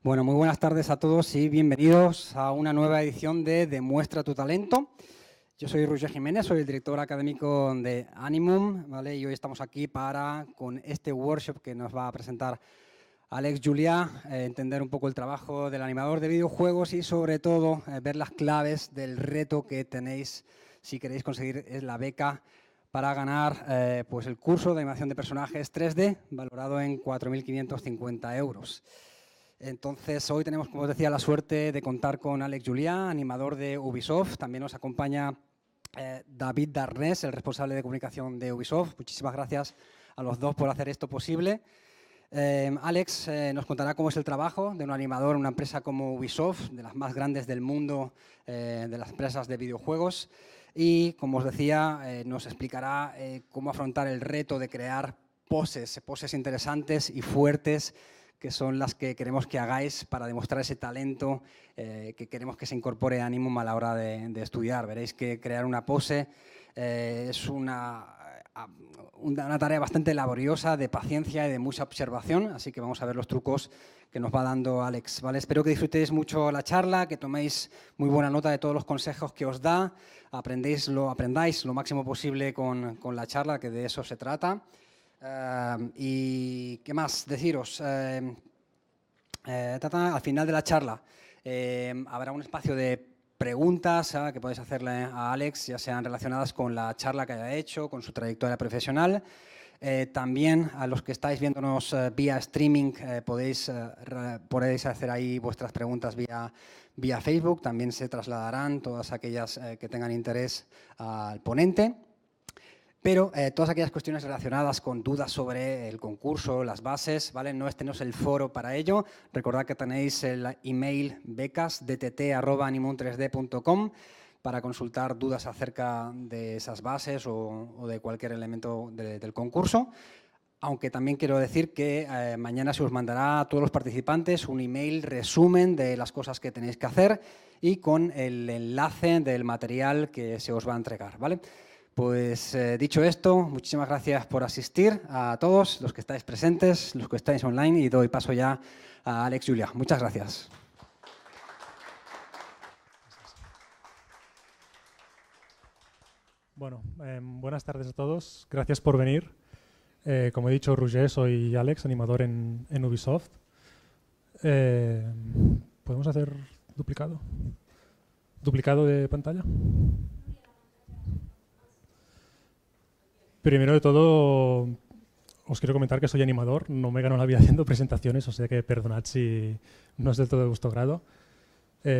Bueno, muy buenas tardes a todos y bienvenidos a una nueva edición de Demuestra tu talento. Yo soy Roger Jiménez, soy el director académico de Animum, ¿vale? Y hoy estamos aquí con este workshop que nos va a presentar Alex Juliá, entender un poco el trabajo del animador de videojuegos y sobre todo ver las claves del reto que tenéis si queréis conseguir la beca para ganar pues el curso de animación de personajes 3D valorado en 4.550 euros. Entonces, hoy tenemos, como os decía, la suerte de contar con Alex Juliá, animador de Ubisoft. También nos acompaña David Darnés, el responsable de comunicación de Ubisoft. Muchísimas gracias a los dos por hacer esto posible. Alex nos contará cómo es el trabajo de un animador en una empresa como Ubisoft, de las más grandes del mundo de las empresas de videojuegos. Y, como os decía, nos explicará cómo afrontar el reto de crear poses interesantes y fuertes, que son las que queremos que hagáis para demostrar ese talento que queremos que se incorpore a Animum a la hora de estudiar. Veréis que crear una pose es una tarea bastante laboriosa, de paciencia y de mucha observación, así que vamos a ver los trucos que nos va dando Alex, ¿vale? Espero que disfrutéis mucho la charla, que toméis muy buena nota de todos los consejos que os da, aprendáis lo máximo posible con la charla, que de eso se trata. Y qué más deciros, al final de la charla habrá un espacio de preguntas que podéis hacerle a Alex, ya sean relacionadas con la charla que haya hecho, con su trayectoria profesional. También a los que estáis viéndonos vía streaming podéis hacer ahí vuestras preguntas vía Facebook. También se trasladarán todas aquellas que tengan interés al ponente. Pero todas aquellas cuestiones relacionadas con dudas sobre el concurso, las bases, ¿vale? Este no es el foro para ello. Recordad que tenéis el email becas@animum3d.com para consultar dudas acerca de esas bases o de cualquier elemento del concurso. Aunque también quiero decir que mañana se os mandará a todos los participantes un email resumen de las cosas que tenéis que hacer y con el enlace del material que se os va a entregar, ¿vale? Pues dicho esto, muchísimas gracias por asistir a todos los que estáis presentes, los que estáis online, y doy paso ya a Alex Juliá. Muchas gracias. Bueno, buenas tardes a todos. Gracias por venir. Como he dicho, Roger, soy Alex, animador en Ubisoft. ¿Podemos hacer duplicado? ¿Duplicado de pantalla? Primero de todo, os quiero comentar que soy animador, no me gano la vida haciendo presentaciones, o sea que perdonad si no es del todo de vuestro grado.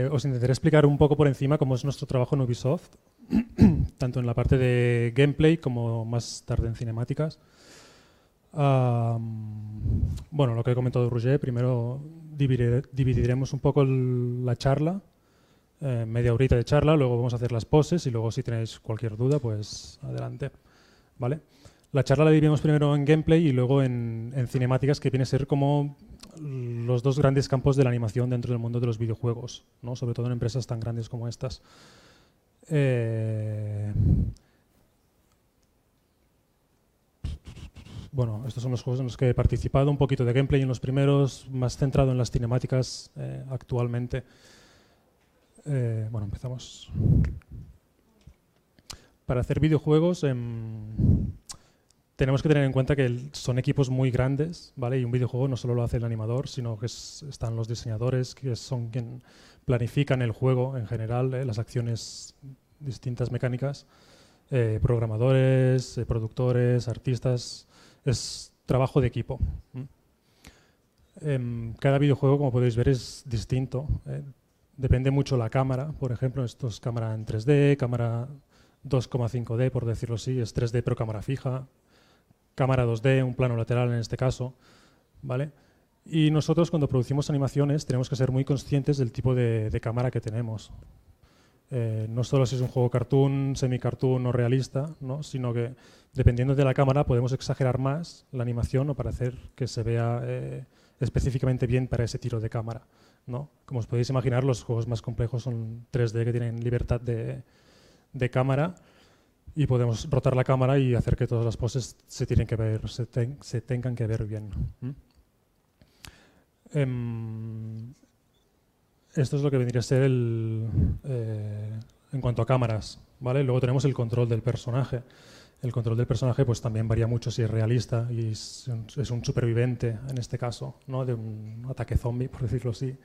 Os intentaré explicar un poco por encima cómo es nuestro trabajo en Ubisoft, tanto en la parte de gameplay como más tarde en cinemáticas. Bueno, lo que he comentado Roger, primero dividiremos un poco la charla, media horita de charla, luego vamos a hacer las poses y luego si tenéis cualquier duda, pues adelante. ¿Vale? La charla la dividimos primero en gameplay y luego en cinemáticas, que viene a ser como los dos grandes campos de la animación dentro del mundo de los videojuegos, ¿no? Sobre todo en empresas tan grandes como estas. Bueno, estos son los juegos en los que he participado, un poquito de gameplay en los primeros, más centrado en las cinemáticas actualmente. Bueno, empezamos. Para hacer videojuegos tenemos que tener en cuenta que son equipos muy grandes, ¿vale? Y un videojuego no solo lo hace el animador, sino que están los diseñadores, que son quienes planifican el juego en general, las acciones distintas mecánicas, programadores, productores, artistas. Es trabajo de equipo. Cada videojuego, como podéis ver, es distinto. Depende mucho la cámara. Por ejemplo, esto es cámara en 3D, cámara 2,5D, por decirlo así, es 3D pero cámara fija, cámara 2D, un plano lateral en este caso, ¿vale? Y nosotros cuando producimos animaciones tenemos que ser muy conscientes del tipo de cámara que tenemos. No solo si es un juego cartoon, semi-cartoon o realista, ¿no? Sino que dependiendo de la cámara podemos exagerar más la animación o para hacer que se vea específicamente bien para ese tiro de cámara, ¿no? Como os podéis imaginar, los juegos más complejos son 3D, que tienen libertad de cámara y podemos rotar la cámara y hacer que todas las poses se tengan que ver bien. Esto es lo que vendría a ser en cuanto a cámaras, ¿vale? Luego tenemos el control del personaje. El control del personaje pues también varía mucho si es realista y es un superviviente, en este caso, ¿no? De un ataque zombie, por decirlo así.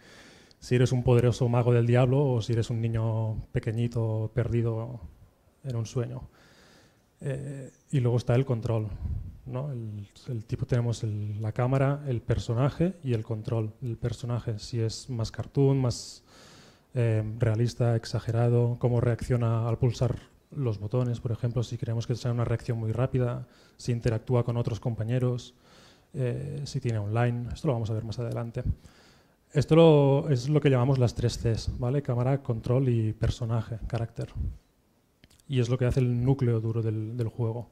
Si eres un poderoso mago del diablo o si eres un niño pequeñito perdido en un sueño. Y luego está el control, ¿no? El tipo tenemos la cámara, el personaje y el control del personaje. Si es más cartoon, más realista, exagerado, cómo reacciona al pulsar los botones, por ejemplo, si queremos que sea una reacción muy rápida, si interactúa con otros compañeros, si tiene online. Esto lo vamos a ver más adelante. Esto es lo que llamamos las 3 Cs, ¿vale? Cámara, control y personaje, carácter. Y es lo que hace el núcleo duro del juego.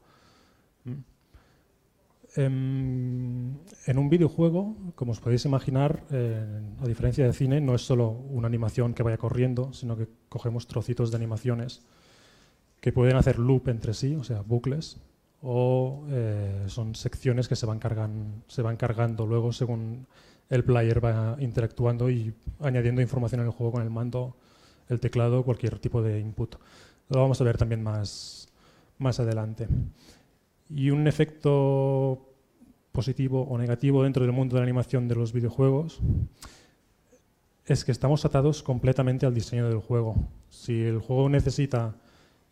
En un videojuego, como os podéis imaginar, a diferencia de cine, no es solo una animación que vaya corriendo, sino que cogemos trocitos de animaciones que pueden hacer loop entre sí, o sea, bucles, o son secciones que se van cargando luego según el player va interactuando y añadiendo información en el juego con el mando, el teclado, cualquier tipo de input. Lo vamos a ver también más adelante. Y un efecto positivo o negativo dentro del mundo de la animación de los videojuegos es que estamos atados completamente al diseño del juego. Si el juego necesita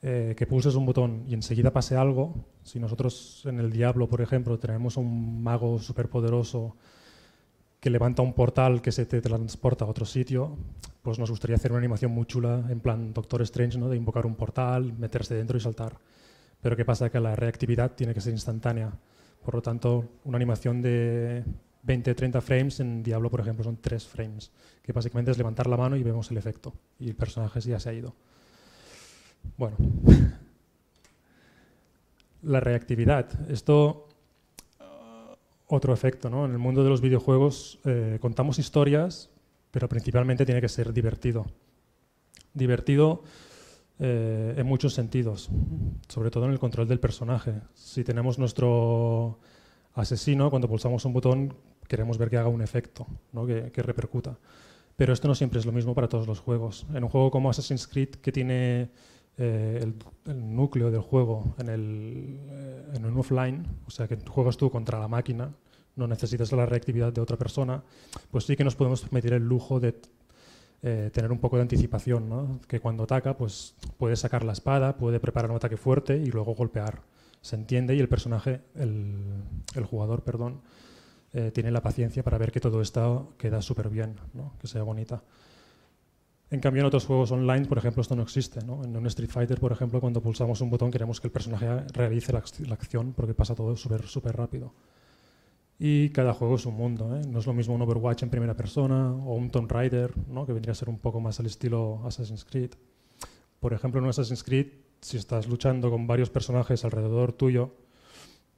que pulses un botón y enseguida pase algo, si nosotros en el Diablo, por ejemplo, tenemos un mago superpoderoso que levanta un portal que se te transporta a otro sitio, pues nos gustaría hacer una animación muy chula, en plan Doctor Strange, ¿no? De invocar un portal, meterse dentro y saltar. Pero ¿qué pasa? Que la reactividad tiene que ser instantánea. Por lo tanto, una animación de 20-30 frames en Diablo, por ejemplo, son 3 frames, que básicamente es levantar la mano y vemos el efecto. Y el personaje ya se ha ido. Bueno, la reactividad. Esto, otro efecto, ¿no? En el mundo de los videojuegos contamos historias, pero principalmente tiene que ser divertido. Divertido en muchos sentidos, sobre todo en el control del personaje. Si tenemos nuestro asesino, cuando pulsamos un botón queremos ver que haga un efecto, ¿no? que repercuta. Pero esto no siempre es lo mismo para todos los juegos. En un juego como Assassin's Creed, que tiene el núcleo del juego en un offline, o sea que juegas tú contra la máquina, no necesitas la reactividad de otra persona, pues sí que nos podemos permitir el lujo de tener un poco de anticipación, ¿no? Que cuando ataca pues puede sacar la espada, puede preparar un ataque fuerte y luego golpear. Se entiende y el personaje, el jugador, perdón, tiene la paciencia para ver que todo esto queda súper bien, ¿no? Que sea bonita. En cambio, en otros juegos online, por ejemplo, esto no existe, ¿no? En un Street Fighter, por ejemplo, cuando pulsamos un botón queremos que el personaje realice la acción porque pasa todo súper rápido. Y cada juego es un mundo, ¿eh? No es lo mismo un Overwatch en primera persona o un Tomb Raider, ¿no? Que vendría a ser un poco más al estilo Assassin's Creed. Por ejemplo, en un Assassin's Creed, si estás luchando con varios personajes alrededor tuyo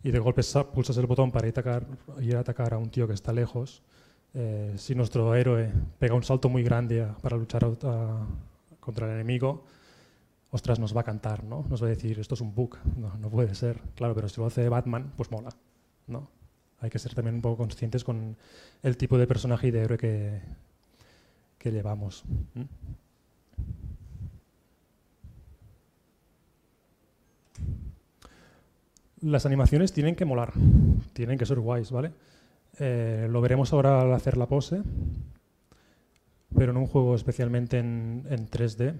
y de golpe pulsas el botón para ir a atacar a un tío que está lejos, si nuestro héroe pega un salto muy grande para luchar contra el enemigo, ostras, nos va a cantar, ¿no? Nos va a decir, esto es un bug, no puede ser. Claro, pero si lo hace Batman, pues mola, ¿no? Hay que ser también un poco conscientes con el tipo de personaje y de héroe que llevamos. Las animaciones tienen que molar, tienen que ser guays, ¿vale? Lo veremos ahora al hacer la pose, pero en un juego especialmente en 3D,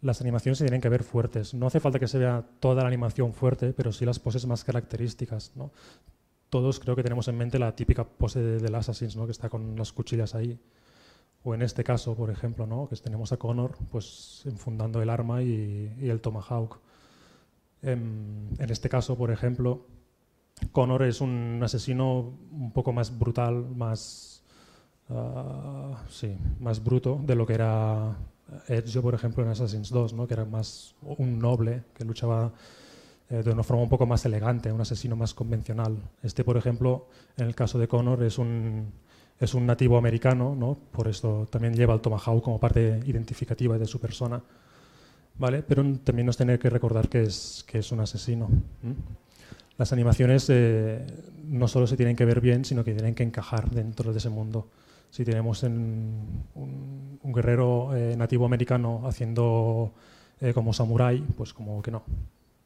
las animaciones se tienen que ver fuertes. No hace falta que se vea toda la animación fuerte, pero sí las poses más características, ¿no? Todos creo que tenemos en mente la típica pose del Assassin's, ¿no? Que está con las cuchillas ahí. O en este caso, por ejemplo, ¿no? Que tenemos a Connor pues, enfundando el arma y el Tomahawk. En este caso, por ejemplo, Connor es un asesino un poco más brutal, más bruto de lo que era Ezio, por ejemplo, en Assassin's 2, ¿no? Que era más un noble que luchaba de una forma un poco más elegante, un asesino más convencional. Este, por ejemplo, en el caso de Connor, es un nativo americano, ¿no? Por esto también lleva el Tomahawk como parte identificativa de su persona, ¿vale? Pero también nos tiene que recordar que es un asesino. Las animaciones no solo se tienen que ver bien, sino que tienen que encajar dentro de ese mundo. Si tenemos un guerrero nativo americano haciendo como samurái, pues como que no,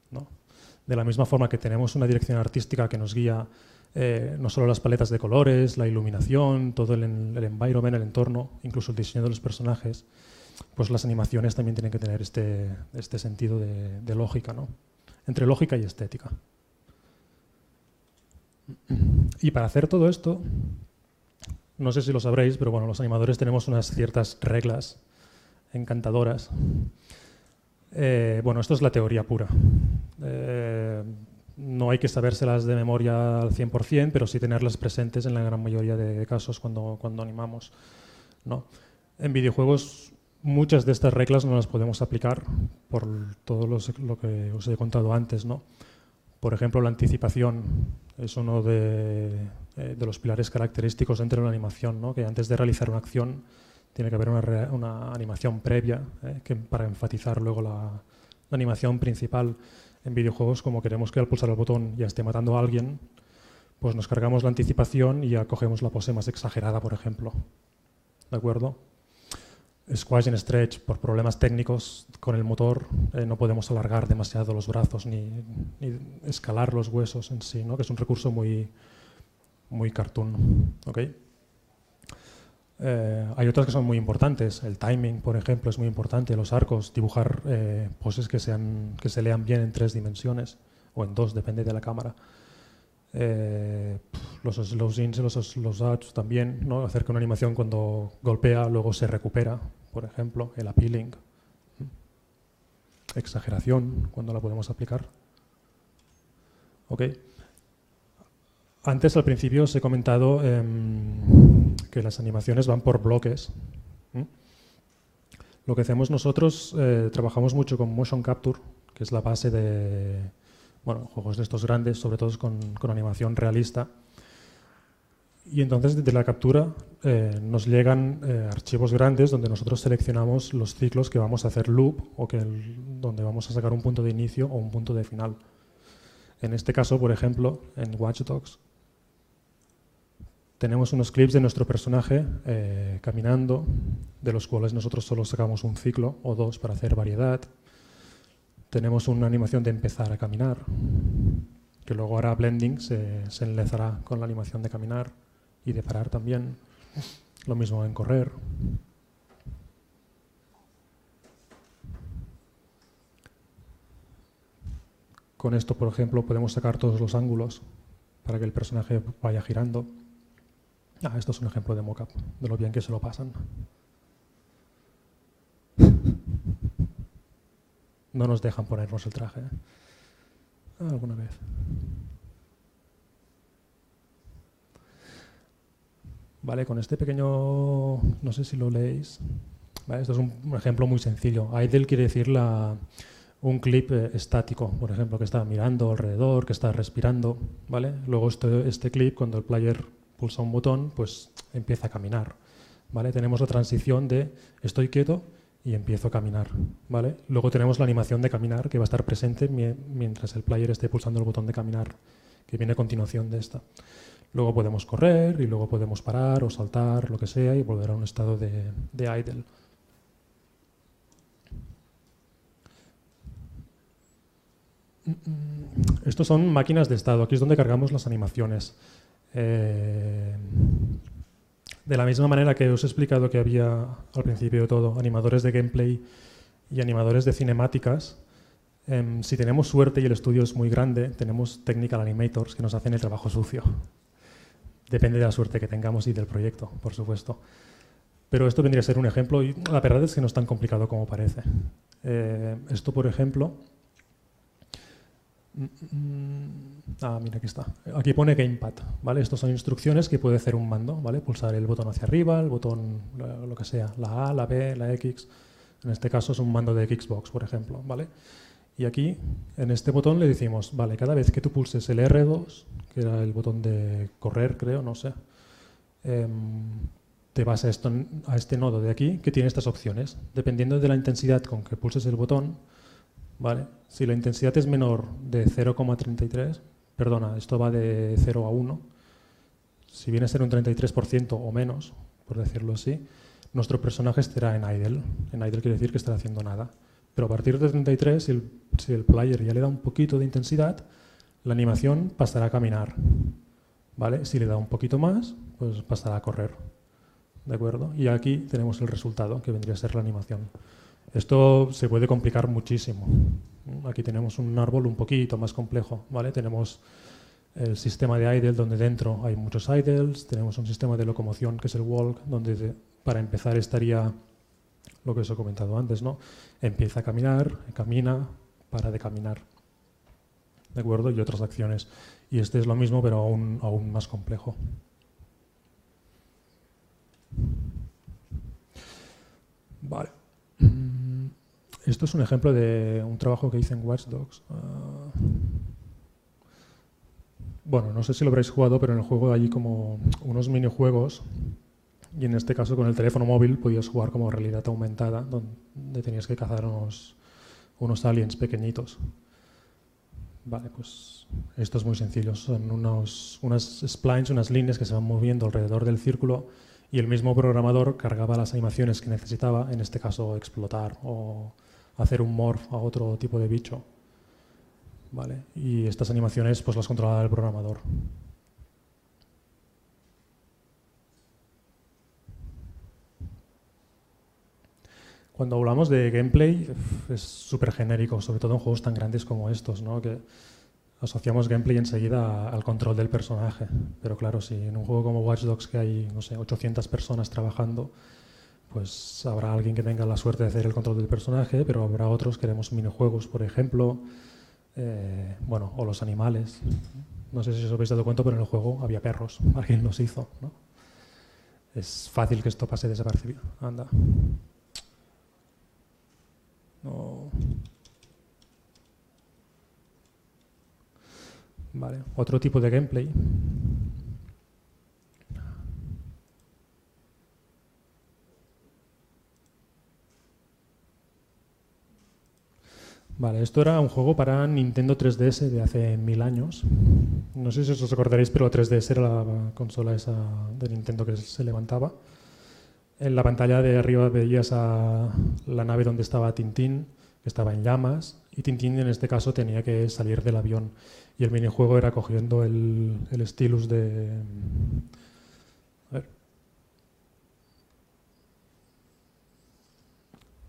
¿no? De la misma forma que tenemos una dirección artística que nos guía no solo las paletas de colores, la iluminación, todo el environment, el entorno, incluso el diseño de los personajes, pues las animaciones también tienen que tener este sentido de lógica, ¿no? Entre lógica y estética. Y para hacer todo esto, no sé si lo sabréis, pero bueno, los animadores tenemos unas ciertas reglas encantadoras. Bueno, esto es la teoría pura. No hay que sabérselas de memoria al 100%, pero sí tenerlas presentes en la gran mayoría de casos cuando animamos, ¿no? En videojuegos muchas de estas reglas no las podemos aplicar por todo lo que os he contado antes, ¿no? Por ejemplo, la anticipación es uno de los pilares característicos dentro de una animación, ¿no? Que antes de realizar una acción tiene que haber una animación previa para enfatizar luego la animación principal. En videojuegos, como queremos que al pulsar el botón ya esté matando a alguien, pues nos cargamos la anticipación y ya cogemos la pose más exagerada, por ejemplo. ¿De acuerdo? Squash and stretch, por problemas técnicos con el motor, no podemos alargar demasiado los brazos ni escalar los huesos en sí, ¿no? Que es un recurso muy cartoon. ¿Okay? Hay otras que son muy importantes. El timing, por ejemplo, es muy importante. Los arcos, dibujar poses que se lean bien en 3 dimensiones o en 2, depende de la cámara. Los slow-ins y los slow-outs también, ¿no? Hacer que una animación cuando golpea luego se recupera, por ejemplo, el appealing. Exageración, cuando la podemos aplicar. Okay. Antes, al principio, os he comentado que las animaciones van por bloques. Lo que hacemos nosotros, trabajamos mucho con Motion Capture, que es la base de juegos de estos grandes, sobre todo con animación realista. Y entonces, desde la captura, nos llegan archivos grandes donde nosotros seleccionamos los ciclos que vamos a hacer loop o donde vamos a sacar un punto de inicio o un punto de final. En este caso, por ejemplo, en Watch Dogs, tenemos unos clips de nuestro personaje caminando, de los cuales nosotros solo sacamos un ciclo o 2 para hacer variedad. Tenemos una animación de empezar a caminar, que luego hará blending, se enlazará con la animación de caminar y de parar también. Lo mismo en correr. Con esto, por ejemplo, podemos sacar todos los ángulos para que el personaje vaya girando. Esto es un ejemplo de mockup, de lo bien que se lo pasan. No nos dejan ponernos el traje. Alguna vez. Vale, con este pequeño, no sé si lo leéis. Vale, esto es un ejemplo muy sencillo. Idle quiere decir un clip estático, por ejemplo, que está mirando alrededor, que está respirando. ¿Vale? Luego este clip, cuando el player pulsa un botón, pues empieza a caminar. ¿Vale? Tenemos la transición de estoy quieto y empiezo a caminar. ¿Vale? Luego tenemos la animación de caminar, que va a estar presente mientras el player esté pulsando el botón de caminar, que viene a continuación de esta. Luego podemos correr y luego podemos parar o saltar, lo que sea, y volver a un estado de idle. Estos son máquinas de estado. Aquí es donde cargamos las animaciones. De la misma manera que os he explicado que había al principio de todo animadores de gameplay y animadores de cinemáticas, si tenemos suerte y el estudio es muy grande, tenemos technical animators que nos hacen el trabajo sucio. Depende de la suerte que tengamos y del proyecto, por supuesto. Pero esto vendría a ser un ejemplo y la verdad es que no es tan complicado como parece. Esto, por ejemplo... mira, aquí está. Aquí pone Gamepad, ¿vale? Estos son instrucciones que puede hacer un mando, ¿vale? Pulsar el botón hacia arriba, el botón, lo que sea, la A, la B, la X. En este caso es un mando de Xbox, por ejemplo, ¿vale? Y aquí, en este botón le decimos, vale, cada vez que tú pulses el R2, que era el botón de correr, creo, no sé, te vas a este nodo de aquí que tiene estas opciones. Dependiendo de la intensidad con que pulses el botón, ¿vale? Si la intensidad es menor de 0,33, Perdona, esto va de 0 a 1. Si viene a ser un 33% o menos, por decirlo así, nuestro personaje estará en idle. En idle quiere decir que estará haciendo nada. Pero a partir de 33, si el player ya le da un poquito de intensidad, la animación pasará a caminar. ¿Vale? Si le da un poquito más, pues pasará a correr. ¿De acuerdo? Y aquí tenemos el resultado, que vendría a ser la animación. Esto se puede complicar muchísimo. Aquí tenemos un árbol un poquito más complejo, ¿vale? Tenemos el sistema de idle, donde dentro hay muchos idles. Tenemos un sistema de locomoción, que es el walk, donde para empezar estaría lo que os he comentado antes, ¿no? Empieza a caminar, camina, para de caminar. ¿De acuerdo? Y otras acciones. Y este es lo mismo, pero aún más complejo. Vale. Esto es un ejemplo de un trabajo que hice en Watch Dogs. Bueno, no sé si lo habréis jugado, pero en el juego hay como unos minijuegos. Y en este caso, con el teléfono móvil, podías jugar como realidad aumentada, donde tenías que cazar unos aliens pequeñitos. Vale, pues esto es muy sencillo. Son unas splines, unas líneas que se van moviendo alrededor del círculo y el mismo programador cargaba las animaciones que necesitaba, en este caso explotar o hacer un morph a otro tipo de bicho. Vale, y estas animaciones pues las controlaba el programador. Cuando hablamos de gameplay es súper genérico, sobre todo en juegos tan grandes como estos, ¿no? Que asociamos gameplay enseguida al control del personaje. Pero claro, si en un juego como Watch Dogs que hay, no sé, 800 personas trabajando, pues habrá alguien que tenga la suerte de hacer el control del personaje, pero habrá otros que haremos minijuegos, por ejemplo, bueno, o los animales. No sé si os habéis dado cuenta, pero en el juego había perros, alguien los hizo, ¿no? Es fácil que esto pase desapercibido. Anda. No. Vale, otro tipo de gameplay. Vale, esto era un juego para Nintendo 3DS de hace 1000 años. No sé si os acordaréis, pero la 3DS era la consola esa de Nintendo que se levantaba. En la pantalla de arriba veías a la nave donde estaba Tintín, que estaba en llamas, y Tintín en este caso tenía que salir del avión. Y el minijuego era cogiendo el stylus de... A ver.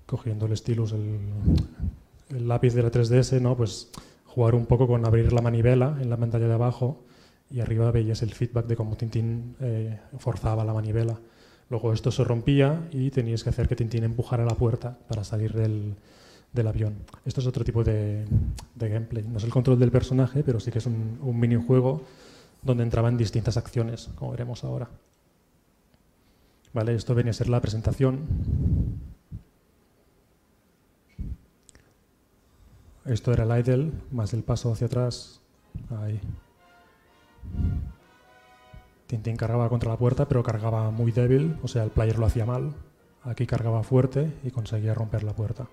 Cogiendo el stylus, el lápiz de la 3DS, ¿no? Pues jugar un poco con abrir la manivela en la pantalla de abajo y arriba veías el feedback de cómo Tintín forzaba la manivela. Luego esto se rompía y tenías que hacer que Tintín empujara la puerta para salir del avión. Esto es otro tipo de gameplay. No es el control del personaje, pero sí que es un minijuego donde entraban distintas acciones, como veremos ahora. Vale, esto venía a ser la presentación. Esto era el idle, más el paso hacia atrás. Ahí. Tintín cargaba contra la puerta, pero cargaba muy débil, o sea, el player lo hacía mal. Aquí cargaba fuerte y conseguía romper la puerta.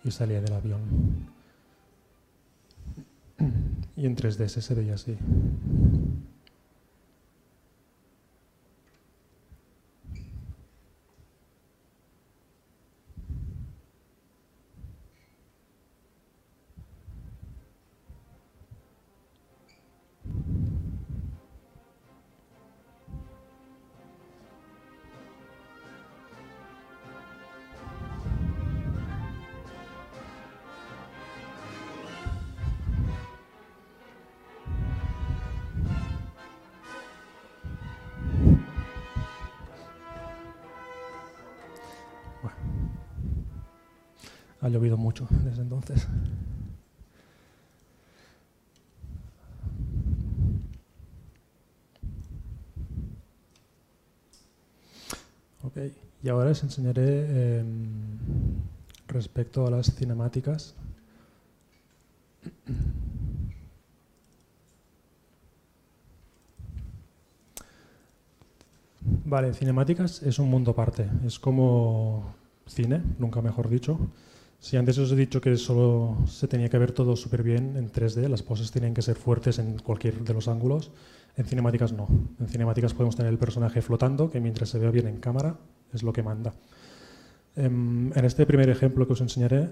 Y salía del avión. Y en 3DS se veía así. Bueno, ha llovido mucho desde entonces. Ok, y ahora os enseñaré respecto a las cinemáticas. Vale, cinemáticas es un mundo aparte, es como cine, nunca mejor dicho, Si antes os he dicho que solo se tenía que ver todo súper bien en 3D, las poses tenían que ser fuertes en cualquier de los ángulos, en cinemáticas no. En cinemáticas podemos tener el personaje flotando, que mientras se vea bien en cámara es lo que manda. En este primer ejemplo que os enseñaré,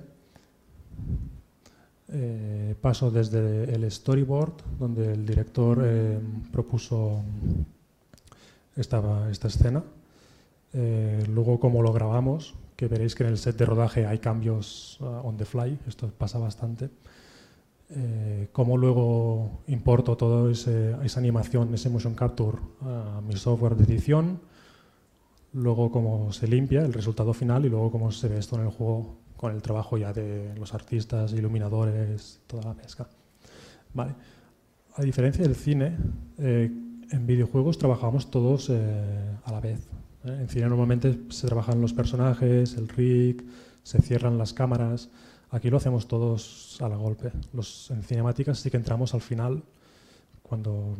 paso desde el storyboard, donde el director propuso esta escena, luego cómo lo grabamos, que veréis que en el set de rodaje hay cambios on the fly, esto pasa bastante. Cómo luego importo toda esa animación, ese motion capture a mi software de edición, luego cómo se limpia el resultado final y luego cómo se ve esto en el juego con el trabajo ya de los artistas, iluminadores, toda la pesca. Vale. A diferencia del cine, en videojuegos trabajamos todos a la vez. En cine normalmente se trabajan los personajes, el rig, se cierran las cámaras. Aquí lo hacemos todos a la golpe. En cinemáticas sí que entramos al final.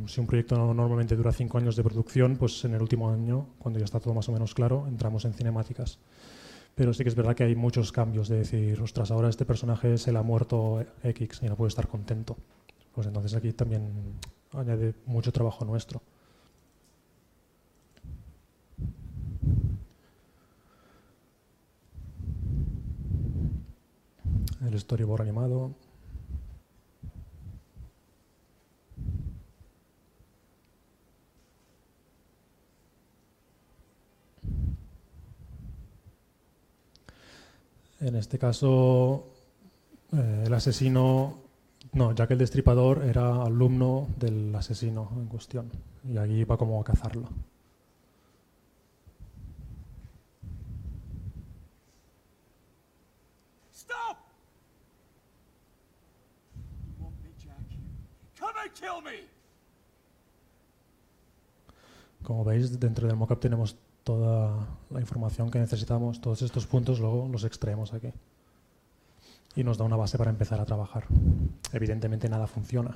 Si un proyecto normalmente dura 5 años de producción, pues en el último año, cuando ya está todo más o menos claro, entramos en cinemáticas. Pero sí que es verdad que hay muchos cambios de decir, ostras, ahora este personaje se le ha muerto X y no puede estar contento. Pues entonces aquí también añade mucho trabajo nuestro. El storyboard animado. En este caso, el asesino, no, Jack el Destripador era alumno del asesino en cuestión y allí va como a cazarlo. Stop! You want me, Jack? Come and kill me! Como veis, dentro del mockup tenemos toda la información que necesitamos, todos estos puntos luego los extraemos aquí. Y nos da una base para empezar a trabajar. Evidentemente nada funciona.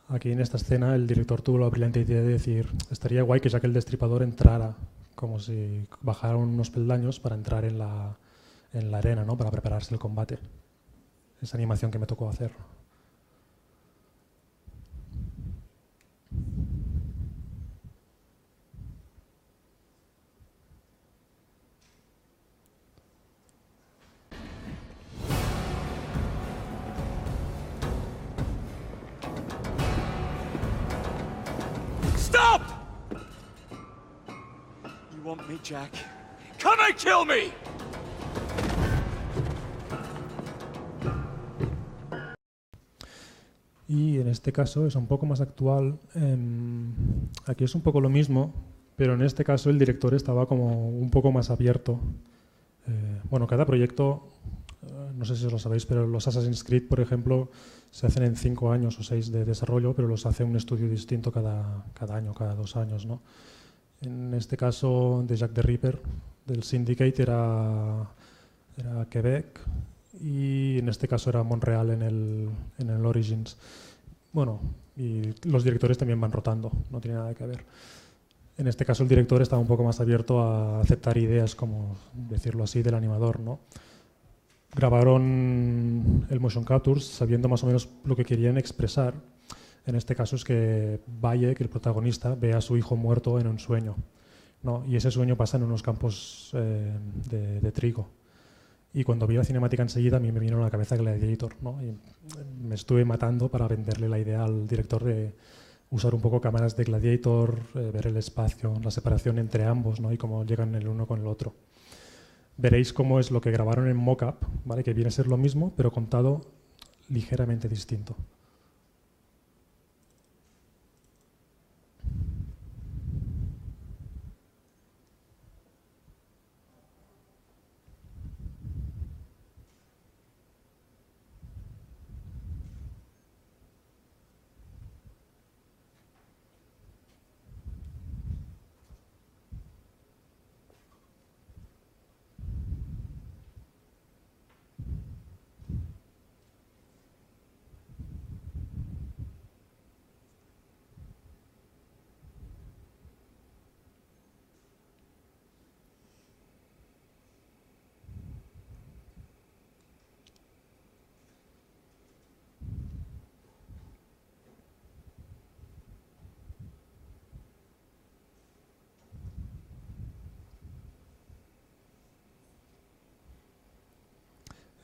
Aquí en esta escena el director tuvo la brillante idea de decir, estaría guay que Jack el Destripador entrara, como si bajara unos peldaños para entrar en la arena, ¿no? Para prepararse el combate. Esa animación que me tocó hacer. Stop! You want me, Jack? Come and kill me! Y en este caso es un poco más actual. Aquí es un poco lo mismo, pero en este caso el director estaba como un poco más abierto. Bueno, cada proyecto, no sé si os lo sabéis, pero los Assassin's Creed, por ejemplo, se hacen en 5 años o 6 de desarrollo, pero los hace un estudio distinto cada año, cada 2 años, ¿no? En este caso de Jack the Ripper, del Syndicate, era Quebec, y en este caso era Montreal en el Origins. Bueno, y los directores también van rotando, no tiene nada que ver. En este caso el director estaba un poco más abierto a aceptar ideas, como decirlo así, del animador, ¿no? Grabaron el motion capture sabiendo más o menos lo que querían expresar. En este caso es que Valle, que el protagonista, ve a su hijo muerto en un sueño, ¿no? Y ese sueño pasa en unos campos de trigo. Y cuando vi la cinemática enseguida, a mí me vino a la cabeza Gladiator, ¿no? Y me estuve matando para venderle la idea al director de usar un poco cámaras de Gladiator, ver el espacio, la separación entre ambos, ¿no? Y cómo llegan el uno con el otro. Veréis cómo es lo que grabaron en mockup, ¿vale? Que viene a ser lo mismo, pero contado ligeramente distinto.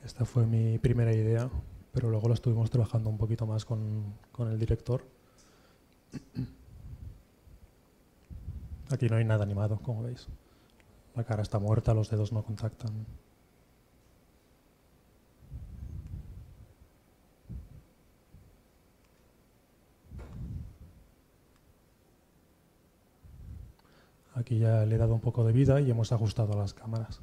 Esta fue mi primera idea, pero luego la estuvimos trabajando un poquito más con el director. Aquí no hay nada animado, como veis. La cara está muerta, los dedos no contactan. Aquí ya le he dado un poco de vida y hemos ajustado las cámaras.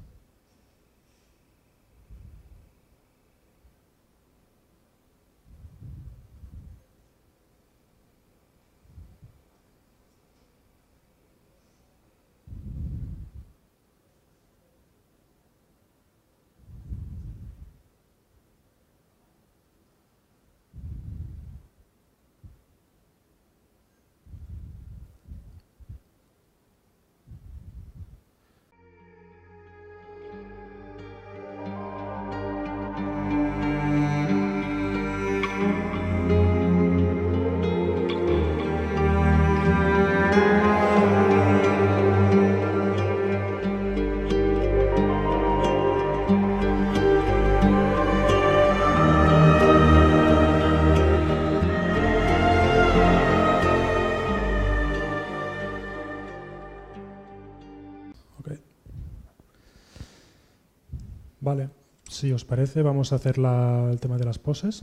Vale, si os parece, vamos a hacer el tema de las poses.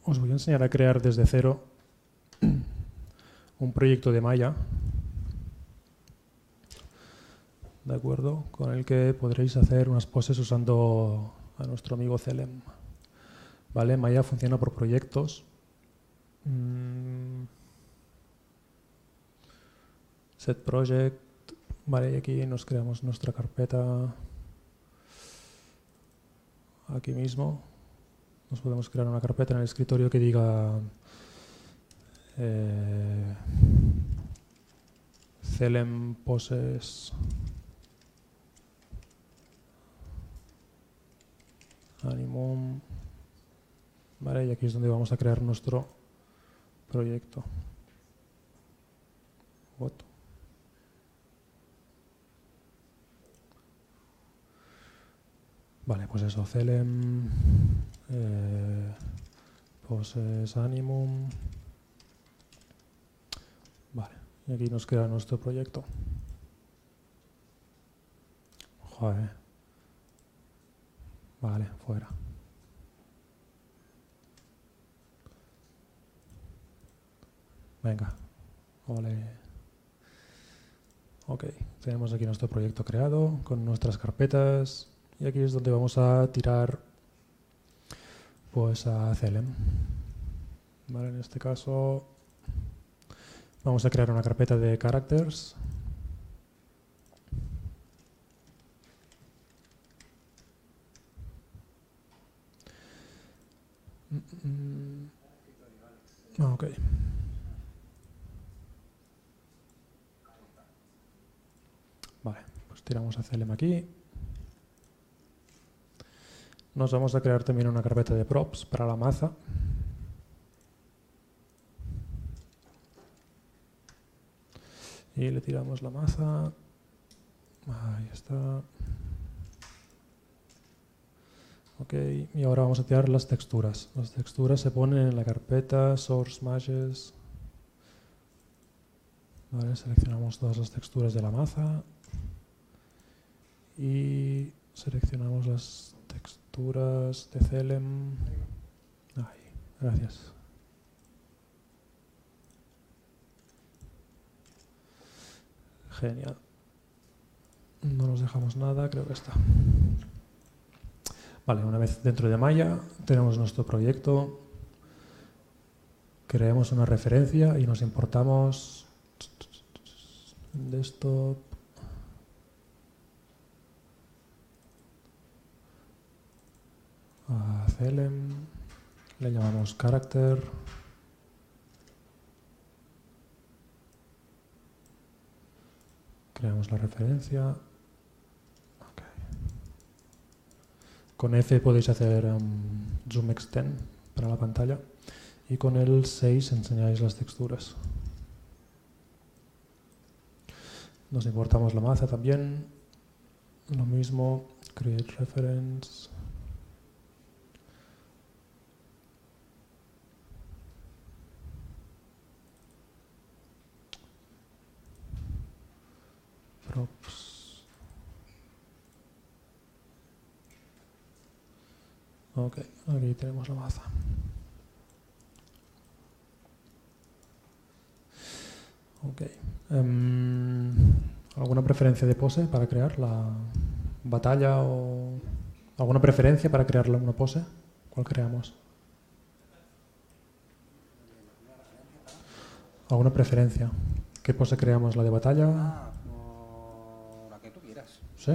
Os voy a enseñar a crear desde cero un proyecto de Maya, ¿de acuerdo? Con el que podréis hacer unas poses usando a nuestro amigo Celem. ¿Vale? Maya funciona por proyectos. Set project. Vale, y aquí nos creamos nuestra carpeta. Aquí mismo. Nos podemos crear una carpeta en el escritorio que diga Celem poses Animum. Vale, y aquí es donde vamos a crear nuestro proyecto. Vale, pues eso, Celem poses Animum. Vale, y aquí nos crea nuestro proyecto. Joder. Vale, fuera. Venga, ole. Ok, tenemos aquí nuestro proyecto creado con nuestras carpetas y aquí es donde vamos a tirar pues a Celem. Vale, en este caso vamos a crear una carpeta de characters. Ok. Vale, pues tiramos a Celem aquí. Nos vamos a crear también una carpeta de props para la maza. Y le tiramos la maza. Ahí está. Ok, y ahora vamos a tirar las texturas. Las texturas se ponen en la carpeta Source Meshes. Vale, seleccionamos todas las texturas de la maza. Y seleccionamos las texturas de Celem. Ahí, gracias. Genial. No nos dejamos nada, creo que está. Vale, una vez dentro de Maya tenemos nuestro proyecto. Creamos una referencia y nos importamos desktop. A Celem, le llamamos character. Creamos la referencia. Okay. Con F podéis hacer zoom extend para la pantalla. y con el 6 enseñáis las texturas. Nos importamos la maza también. Lo mismo, create reference. Props. Ok, aquí tenemos la maza. Ok. ¿Alguna preferencia de pose para crear la batalla o alguna preferencia para crear una pose? ¿Cuál creamos? ¿Alguna preferencia? ¿Qué pose creamos? ¿La de batalla? La que tú quieras. ¿Sí?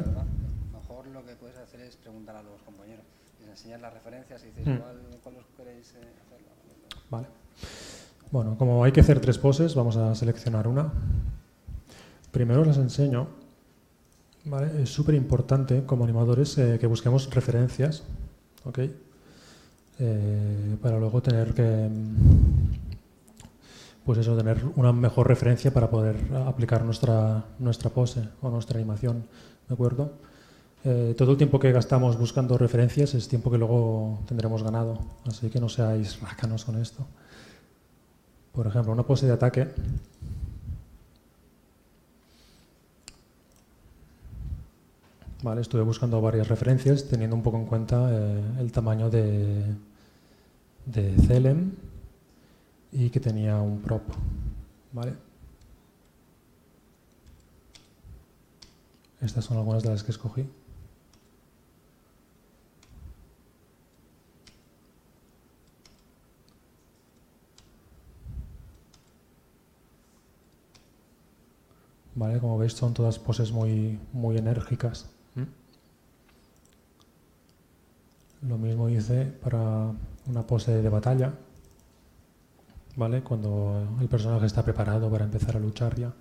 Mejor lo que puedes hacer es preguntar a los compañeros. Les enseñas las referencias y dices, ¿cuál os queréis hacer? Vale. Bueno, como hay que hacer 3 poses, vamos a seleccionar una. Primero os las enseño. ¿Vale? Es súper importante como animadores que busquemos referencias, ¿ok? Para luego tener que, pues eso, tener una mejor referencia para poder aplicar nuestra pose o nuestra animación, ¿de acuerdo? Todo el tiempo que gastamos buscando referencias es tiempo que luego tendremos ganado, así que no seáis rácanos con esto. Por ejemplo, una pose de ataque. Vale, estuve buscando varias referencias teniendo un poco en cuenta el tamaño de Celem y que tenía un prop. ¿Vale? Estas son algunas de las que escogí. Vale, como veis son todas poses muy enérgicas. Lo mismo hice para una pose de batalla, ¿vale? Cuando el personaje está preparado para empezar a luchar ya.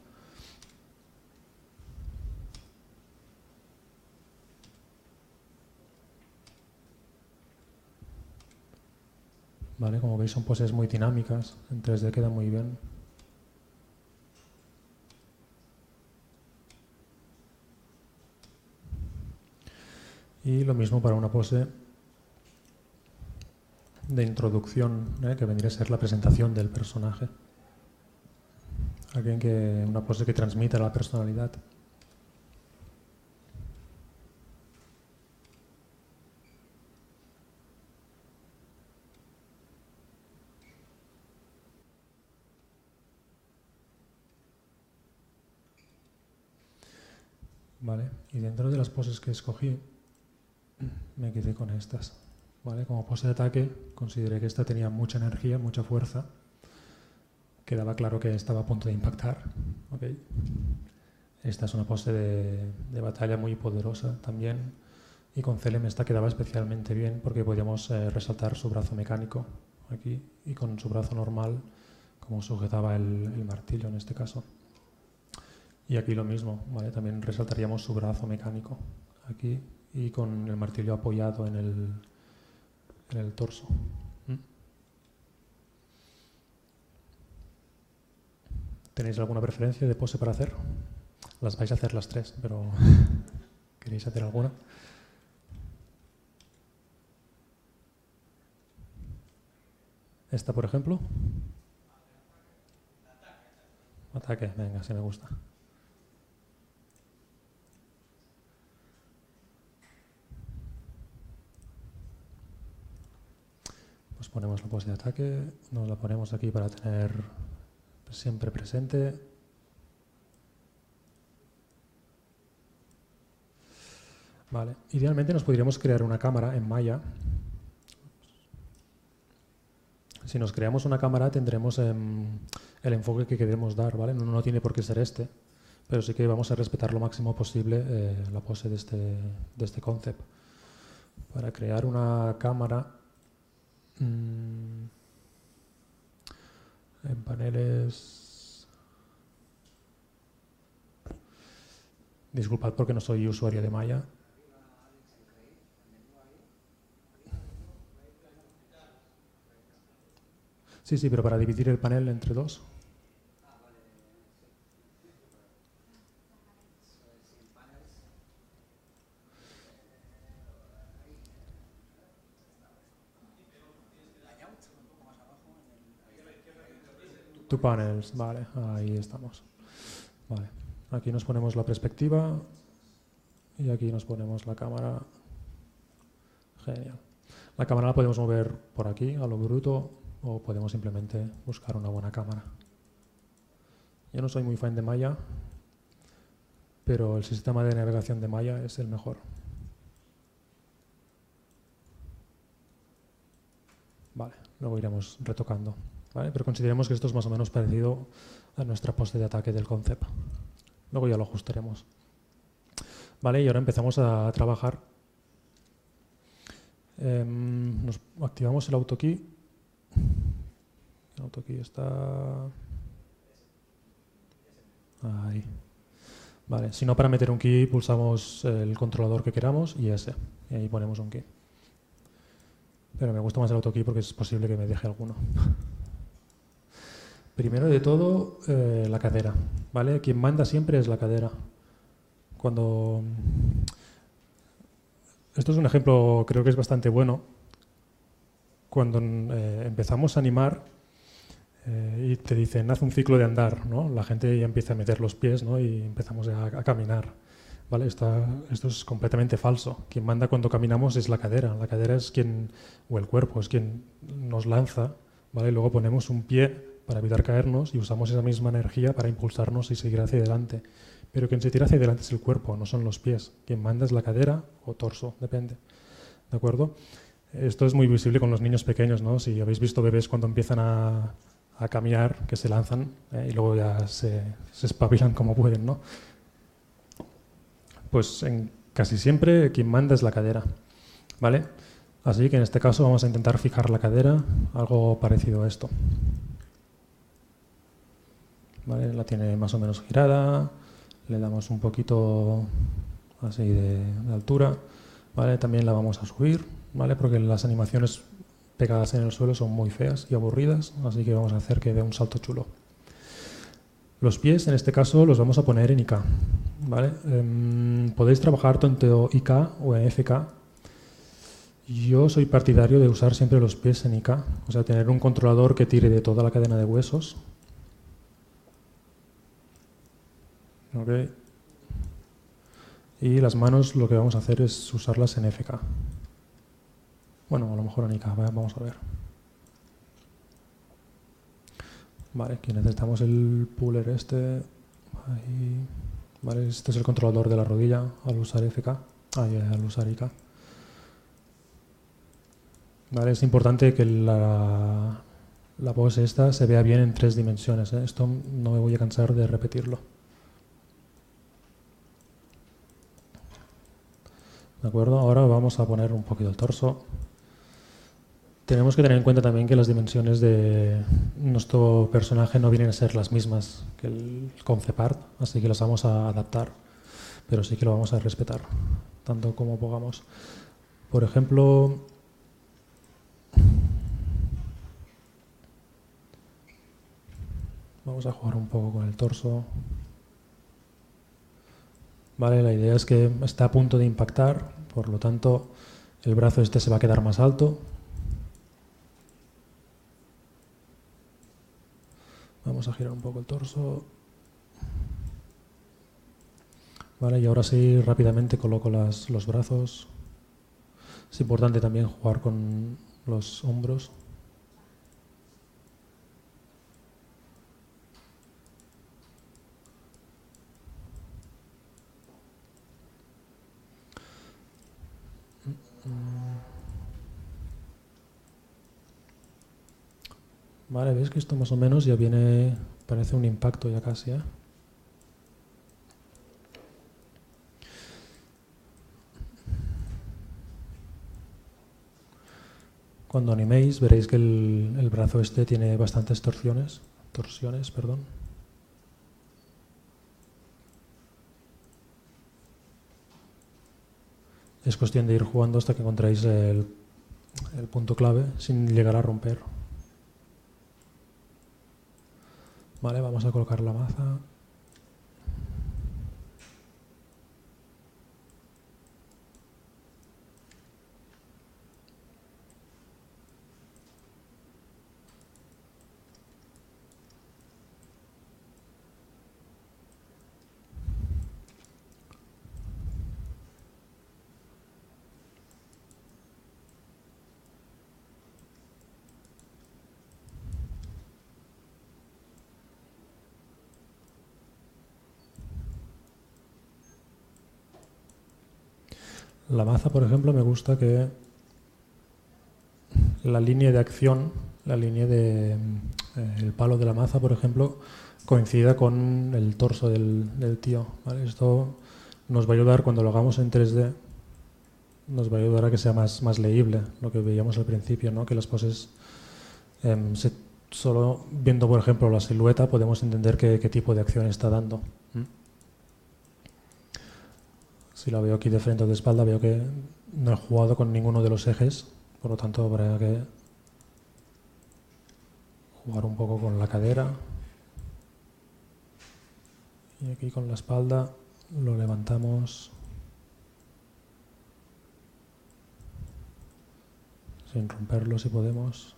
Vale, como veis son poses muy dinámicas, en 3D queda muy bien. Y lo mismo para una pose de introducción, que vendría a ser la presentación del personaje. Una pose que transmita la personalidad. Vale, y dentro de las poses que escogí, me quedé con estas. ¿Vale? Como pose de ataque, consideré que esta tenía mucha energía, mucha fuerza. Quedaba claro que estaba a punto de impactar. ¿Okay? Esta es una pose de batalla muy poderosa también. Y con Celem esta quedaba especialmente bien porque podíamos resaltar su brazo mecánico aquí y con su brazo normal, como sujetaba el martillo en este caso. Y aquí lo mismo, ¿vale? También resaltaríamos su brazo mecánico aquí y con el martillo apoyado en el torso. ¿Tenéis alguna preferencia de pose para hacer? Las vais a hacer las 3, pero ¿queréis hacer alguna? Esta, por ejemplo. Ataque, venga, sí me gusta. Pues ponemos la pose de ataque, nos la ponemos aquí para tener siempre presente. Vale, idealmente nos podríamos crear una cámara en Maya. Si nos creamos una cámara tendremos el enfoque que queremos dar, ¿vale? No tiene por qué ser este, pero sí que vamos a respetar lo máximo posible la pose de este concept. Para crear una cámara en paneles... Disculpad porque no soy usuario de Maya. Sí, sí, pero para dividir el panel entre dos. Two panels, vale, ahí estamos. Vale, aquí nos ponemos la perspectiva y aquí nos ponemos la cámara. Genial. La cámara la podemos mover por aquí, a lo bruto, o podemos simplemente buscar una buena cámara. Yo no soy muy fan de Maya, pero el sistema de navegación de Maya es el mejor. Vale, luego iremos retocando. ¿Vale? Pero consideremos que esto es más o menos parecido a nuestra pose de ataque del concept. Luego ya lo ajustaremos. Vale, y ahora empezamos a trabajar. Nos activamos el AutoKey. El AutoKey está ahí. Vale, si no, para meter un key pulsamos el controlador que queramos y ese. Y ahí ponemos un key. Pero me gusta más el AutoKey porque es posible que me deje alguno. Primero de todo, la cadera, ¿vale? Quien manda siempre es la cadera. Esto es un ejemplo, creo que es bastante bueno. Cuando empezamos a animar y te dicen, haz un ciclo de andar, ¿no? La gente ya empieza a meter los pies, ¿no? Y empezamos a caminar, ¿vale? Esto es completamente falso. Quien manda cuando caminamos es la cadera. La cadera es quien, o el cuerpo, es quien nos lanza, ¿vale? Luego ponemos un pie para evitar caernos y usamos esa misma energía para impulsarnos y seguir hacia adelante. Pero quien se tira hacia adelante es el cuerpo, no son los pies. Quien manda es la cadera o torso, depende. ¿De acuerdo? Esto es muy visible con los niños pequeños, ¿no? Si habéis visto bebés cuando empiezan a caminar, que se lanzan y luego ya se espabilan como pueden, ¿no? Pues casi siempre quien manda es la cadera, ¿vale? Así que en este caso vamos a intentar fijar la cadera, algo parecido a esto. ¿Vale? La tiene más o menos girada, le damos un poquito así de altura, ¿vale? También la vamos a subir, ¿vale? Porque las animaciones pegadas en el suelo son muy feas y aburridas, así que vamos a hacer que dé un salto chulo. Los pies, en este caso, los vamos a poner en IK, ¿vale? Podéis trabajar tanto IK o en FK. Yo soy partidario de usar siempre los pies en IK, o sea, tener un controlador que tire de toda la cadena de huesos. Okay. Y las manos lo que vamos a hacer es usarlas en FK. Bueno, a lo mejor en IK, vamos a ver. Vale, aquí necesitamos el puller este. Ahí. Vale, este es el controlador de la rodilla al usar FK. Al usar IK. Vale, es importante que la pose esta se vea bien en 3 dimensiones. Esto no me voy a cansar de repetirlo. ¿De acuerdo? Ahora vamos a poner un poquito el torso. Tenemos que tener en cuenta también que las dimensiones de nuestro personaje no vienen a ser las mismas que el concept art, así que las vamos a adaptar, pero sí que lo vamos a respetar, tanto como podamos. Por ejemplo, vamos a jugar un poco con el torso. Vale, la idea es que está a punto de impactar, por lo tanto el brazo este se va a quedar más alto. Vamos a girar un poco el torso. Vale, y ahora sí rápidamente coloco los brazos. Es importante también jugar con los hombros. Vale, veis que esto más o menos ya viene, parece un impacto ya casi, ¿eh? Cuando animéis veréis que el brazo este tiene bastantes torsiones, perdón. Es cuestión de ir jugando hasta que encontréis el punto clave sin llegar a romper. Vale, vamos a colocar la maza. La maza, por ejemplo, me gusta que la línea de acción, la línea de el palo de la maza, por ejemplo, coincida con el torso del tío. ¿Vale? Esto nos va a ayudar cuando lo hagamos en 3D, nos va a ayudar a que sea más leíble, lo que veíamos al principio, ¿no? Que las poses, solo viendo, por ejemplo, la silueta, podemos entender qué tipo de acción está dando. Si la veo aquí de frente o de espalda, veo que no he jugado con ninguno de los ejes, por lo tanto habrá que jugar un poco con la cadera. Y aquí con la espalda lo levantamos sin romperlo si podemos.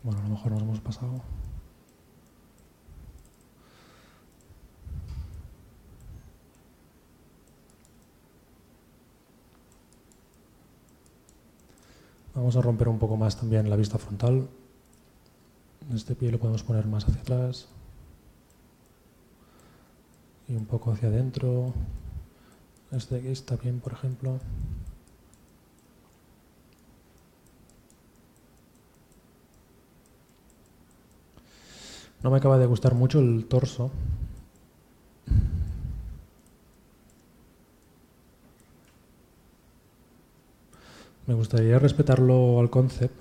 Bueno, a lo mejor nos hemos pasado. Vamos a romper un poco más también la vista frontal. Este pie lo podemos poner más hacia atrás y un poco hacia adentro. Este de aquí está bien, por ejemplo. No me acaba de gustar mucho el torso. Me gustaría respetarlo al concept.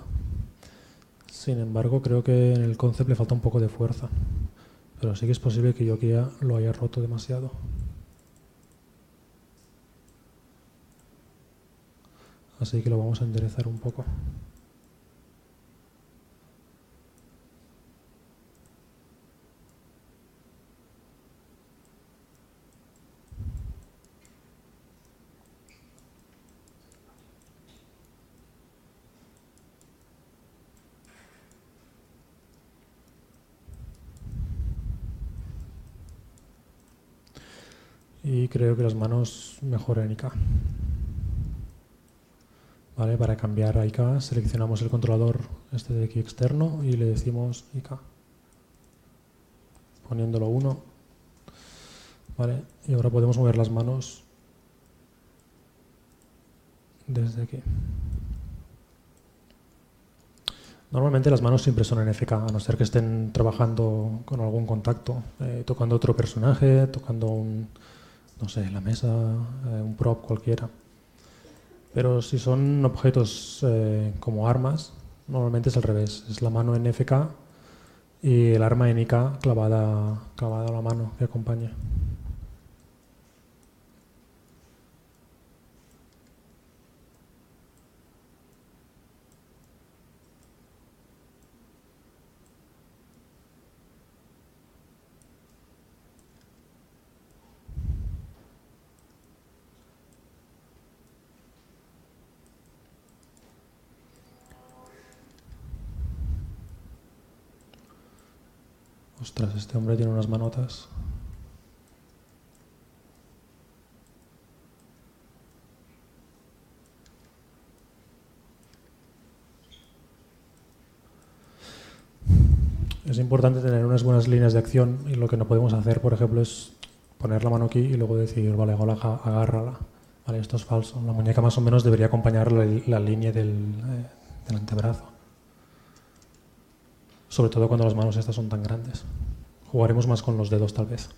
Sin embargo, creo que en el concept le falta un poco de fuerza. Pero sí que es posible que yo aquí ya lo haya roto demasiado. Así que lo vamos a enderezar un poco. Y creo que las manos mejor en IK. Vale, para cambiar a IK seleccionamos el controlador este de aquí externo y le decimos IK. Poniéndolo 1. Vale, y ahora podemos mover las manos desde aquí. Normalmente las manos siempre son en FK, a no ser que estén trabajando con algún contacto, tocando otro personaje, tocando no sé, la mesa, un prop cualquiera. Pero si son objetos como armas, normalmente es al revés. Es la mano en FK y el arma en IK clavada a la mano que acompaña. Ostras, este hombre tiene unas manotas. Es importante tener unas buenas líneas de acción y lo que no podemos hacer, por ejemplo, es poner la mano aquí y luego decir, vale, ahora agárrala. Vale, esto es falso. La muñeca más o menos debería acompañar la línea del antebrazo. Sobre todo cuando las manos estas son tan grandes. Jugaremos más con los dedos tal vez.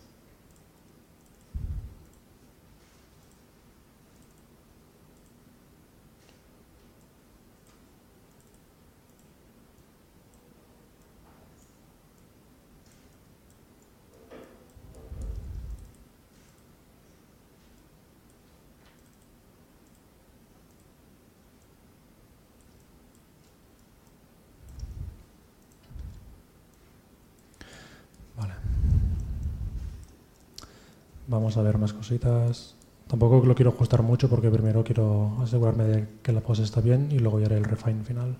Vamos a ver más cositas. Tampoco lo quiero ajustar mucho porque primero quiero asegurarme de que la pose está bien y luego ya haré el refine final.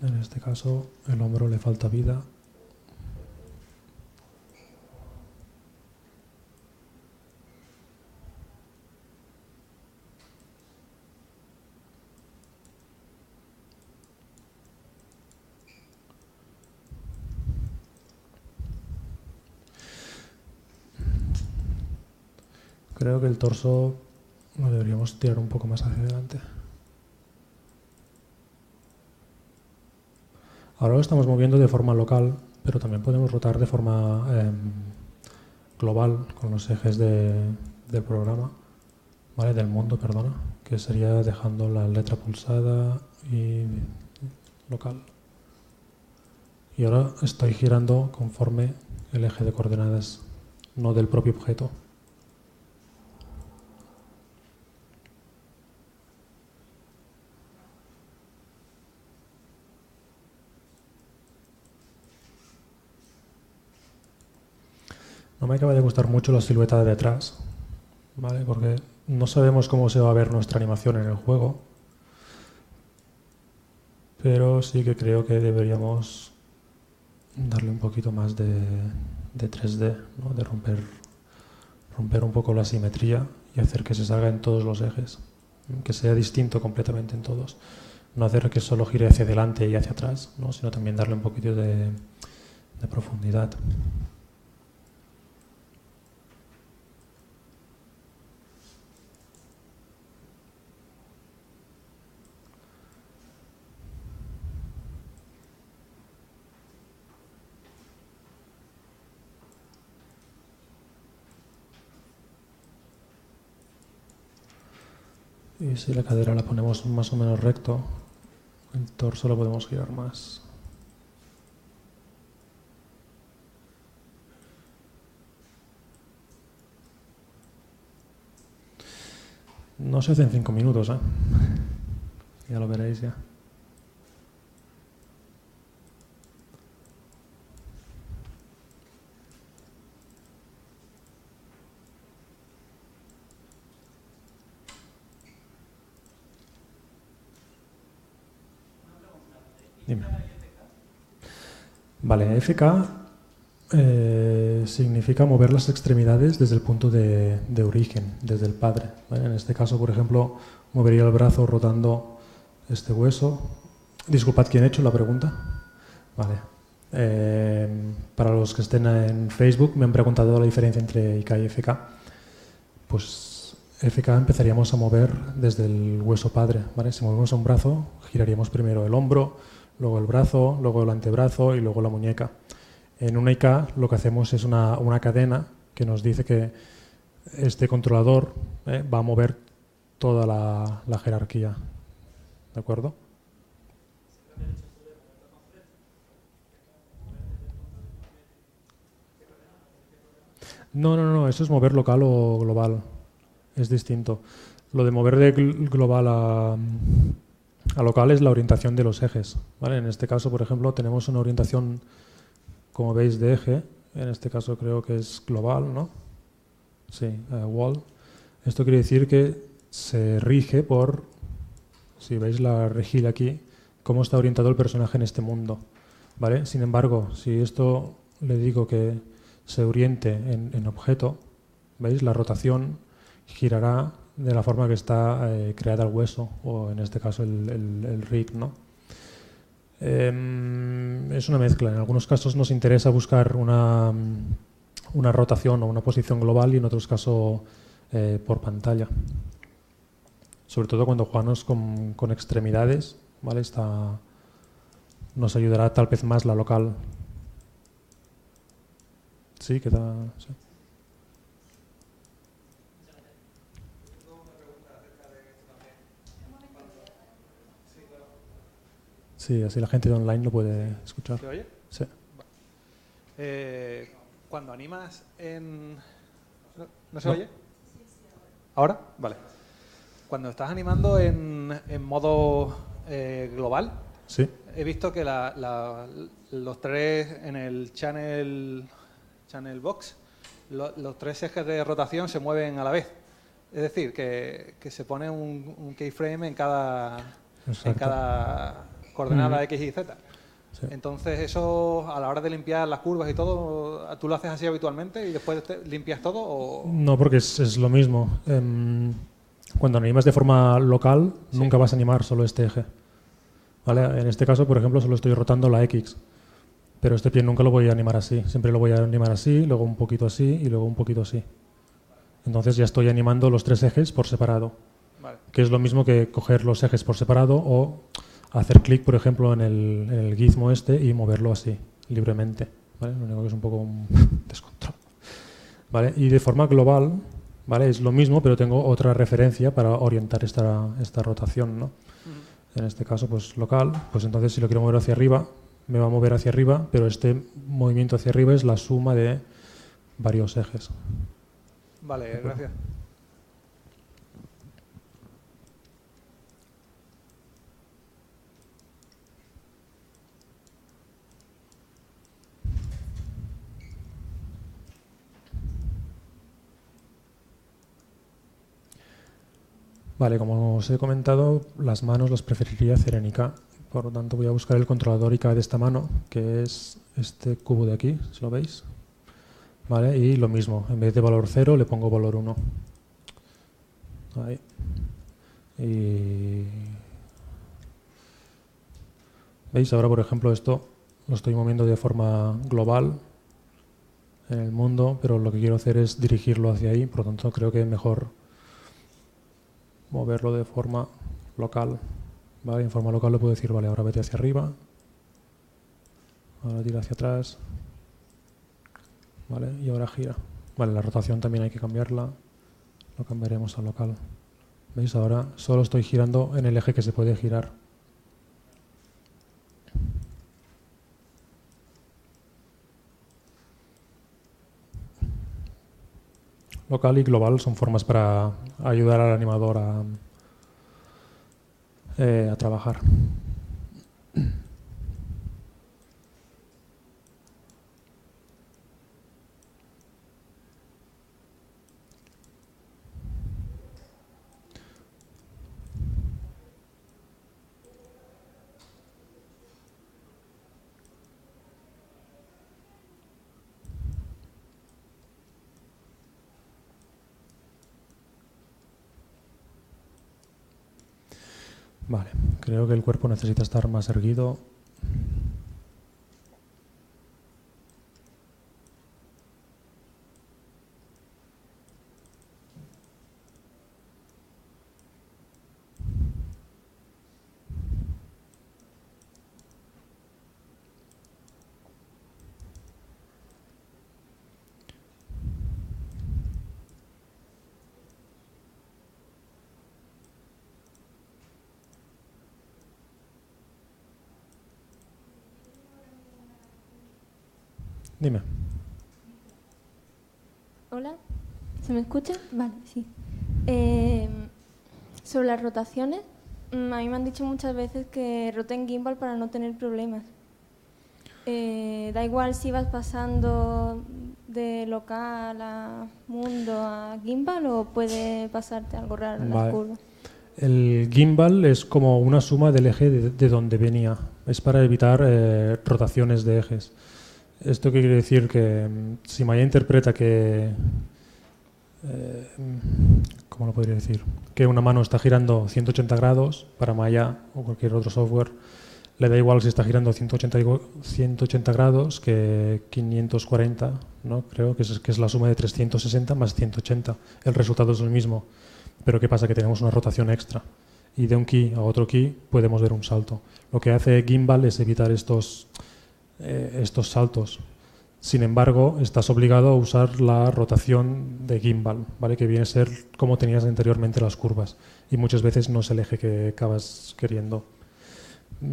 En este caso, el hombro le falta vida. Creo que el torso lo deberíamos tirar un poco más hacia adelante. Ahora lo estamos moviendo de forma local, pero también podemos rotar de forma global con los ejes del programa, ¿vale? Del mundo, perdona, que sería dejando la letra pulsada y local. Y ahora estoy girando conforme el eje de coordenadas, no del propio objeto. No me acaba de gustar mucho la silueta de detrás, ¿vale? Porque no sabemos cómo se va a ver nuestra animación en el juego, pero sí que creo que deberíamos darle un poquito más de 3D, ¿no? De romper un poco la simetría y hacer que se salga en todos los ejes, que sea distinto completamente en todos. No hacer que solo gire hacia adelante y hacia atrás, ¿no? Sino también darle un poquito de profundidad. Y si la cadera la ponemos más o menos recto, el torso lo podemos girar más. No se hace en 5 minutos, ¿eh? Ya lo veréis ya. Dime. Vale, FK significa mover las extremidades desde el punto de origen, desde el padre, ¿vale? En este caso, por ejemplo, movería el brazo rotando este hueso. Disculpad, ¿quién ha hecho la pregunta? Vale. Para los que estén en Facebook me han preguntado la diferencia entre IK y FK. Pues FK empezaríamos a mover desde el hueso padre, ¿vale? Si movemos un brazo, giraríamos primero el hombro, luego el brazo, luego el antebrazo y luego la muñeca. En una IK lo que hacemos es una cadena que nos dice que este controlador va a mover toda la jerarquía. ¿De acuerdo? No, eso es mover local o global. Es distinto. Lo de mover de global a local es la orientación de los ejes, ¿vale? En este caso, por ejemplo, tenemos una orientación, como veis, de eje. En este caso creo que es global, ¿no? Sí, wall. Esto quiere decir que se rige por, si veis la rejilla aquí, cómo está orientado el personaje en este mundo, ¿vale? Sin embargo, si esto le digo que se oriente en objeto, ¿veis? La rotación girará de la forma que está creada el hueso, o en este caso el rig, ¿no? Es una mezcla. En algunos casos nos interesa buscar una rotación o una posición global y en otros casos por pantalla. Sobre todo cuando jugamos con extremidades, ¿vale? Nos ayudará tal vez más la local. Sí, queda... Sí. Sí, así la gente de online lo puede escuchar. ¿Se oye? Sí. Cuando animas en... ¿No se oye? ¿Ahora? Vale. Cuando estás animando en modo global, Sí. he visto que los tres en el channel channel box, los 3 ejes de rotación se mueven a la vez. Es decir, que se pone un keyframe en cada coordenada X y Z. Sí. Entonces eso, a la hora de limpiar las curvas y todo, ¿tú lo haces así habitualmente y después limpias todo? ¿O? No, porque es lo mismo. Cuando animas de forma local, nunca vas a animar solo este eje. ¿Vale? En este caso, por ejemplo, solo estoy rotando la X. Pero este pie nunca lo voy a animar así. Siempre lo voy a animar así, luego un poquito así y luego un poquito así. Entonces ya estoy animando los 3 ejes por separado. Vale. Que es lo mismo que coger los ejes por separado o hacer clic, por ejemplo, en el gizmo este y moverlo así, libremente. ¿Vale? Lo único que es un poco un descontrol. ¿Vale? Y de forma global, ¿vale? Es lo mismo, pero tengo otra referencia para orientar esta rotación, ¿no? En este caso, pues local, pues entonces si lo quiero mover hacia arriba, me va a mover hacia arriba, pero este movimiento hacia arriba es la suma de varios ejes. Vale, gracias. Vale, como os he comentado, las manos las preferiría hacer en IK. Por lo tanto, voy a buscar el controlador IK de esta mano, que es este cubo de aquí, si lo veis. Vale, y lo mismo, en vez de valor 0 le pongo valor 1. Ahí. Y... ¿Veis? Ahora, por ejemplo, esto lo estoy moviendo de forma global en el mundo, pero lo que quiero hacer es dirigirlo hacia ahí, por lo tanto creo que es mejor moverlo de forma local. ¿Vale? En forma local le puedo decir, vale, ahora vete hacia arriba, ahora tira hacia atrás, ¿vale? Y ahora gira. Vale, la rotación también hay que cambiarla, lo cambiaremos a local. ¿Veis? Ahora solo estoy girando en el eje que se puede girar. Local y global son formas para ayudar al animador a trabajar. Vale, creo que el cuerpo necesita estar más erguido. Dime. Hola, ¿se me escucha? Vale, sí. Sobre las rotaciones, a mí me han dicho muchas veces que roten gimbal para no tener problemas. Da igual si vas pasando de local a mundo a gimbal o puede pasarte algo raro en las curvas. El gimbal es como una suma del eje de donde venía. Es para evitar rotaciones de ejes. ¿Esto qué quiere decir? Que si Maya interpreta que... ¿cómo lo podría decir? Que una mano está girando 180 grados para Maya o cualquier otro software, le da igual si está girando 180 grados que 540, ¿no? Creo que es la suma de 360 más 180. El resultado es el mismo. Pero ¿qué pasa? Que tenemos una rotación extra. Y de un key a otro key podemos ver un salto. Lo que hace Gimbal es evitar estos saltos. Sin embargo, estás obligado a usar la rotación de gimbal, ¿vale? Que viene a ser como tenías anteriormente las curvas. Y muchas veces no es el eje que acabas queriendo.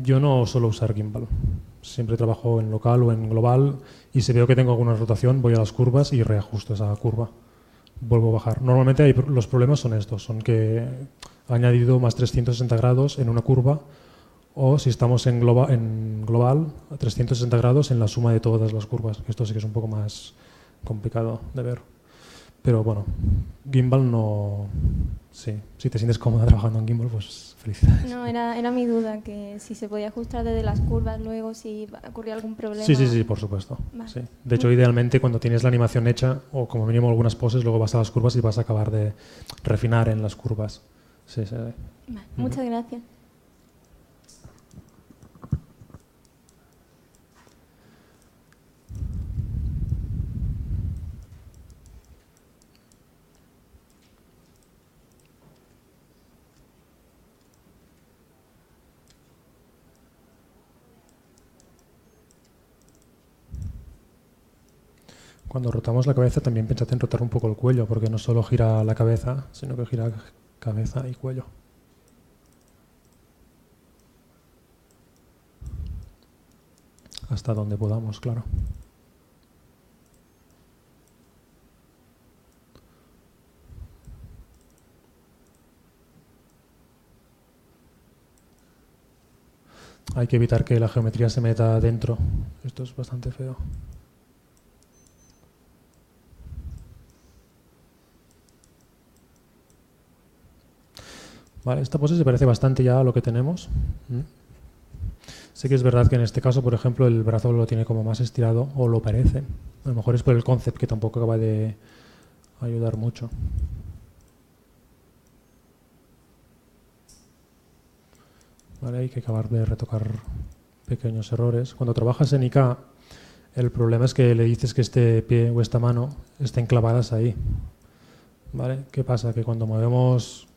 Yo no suelo usar gimbal. Siempre trabajo en local o en global y si veo que tengo alguna rotación voy a las curvas y reajusto esa curva. Vuelvo a bajar. Normalmente los problemas son estos. Son que ha añadido más 360 grados en una curva o si estamos en global a 360 grados en la suma de todas las curvas. Esto sí que es un poco más complicado de ver. Pero bueno, gimbal no... Sí, si te sientes cómoda trabajando en gimbal, pues felicidades. No, era mi duda, que si se podía ajustar desde las curvas luego, si ocurría algún problema. Sí, por supuesto. Vale. Sí. De hecho, idealmente cuando tienes la animación hecha, o como mínimo algunas poses, luego vas a las curvas y vas a acabar de refinar en las curvas. Sí. Vale, muchas gracias. Cuando rotamos la cabeza también pensad en rotar un poco el cuello, porque no solo gira la cabeza, sino que gira cabeza y cuello. Hasta donde podamos, claro. Hay que evitar que la geometría se meta dentro. Esto es bastante feo. Vale, esta pose se parece bastante ya a lo que tenemos. Sí que es verdad que en este caso, por ejemplo, el brazo lo tiene como más estirado, o lo parece. A lo mejor es por el concept, que tampoco acaba de ayudar mucho. Vale, hay que acabar de retocar pequeños errores. Cuando trabajas en IK, el problema es que le dices que este pie o esta mano estén clavadas ahí. ¿Vale? ¿Qué pasa? Que cuando movemos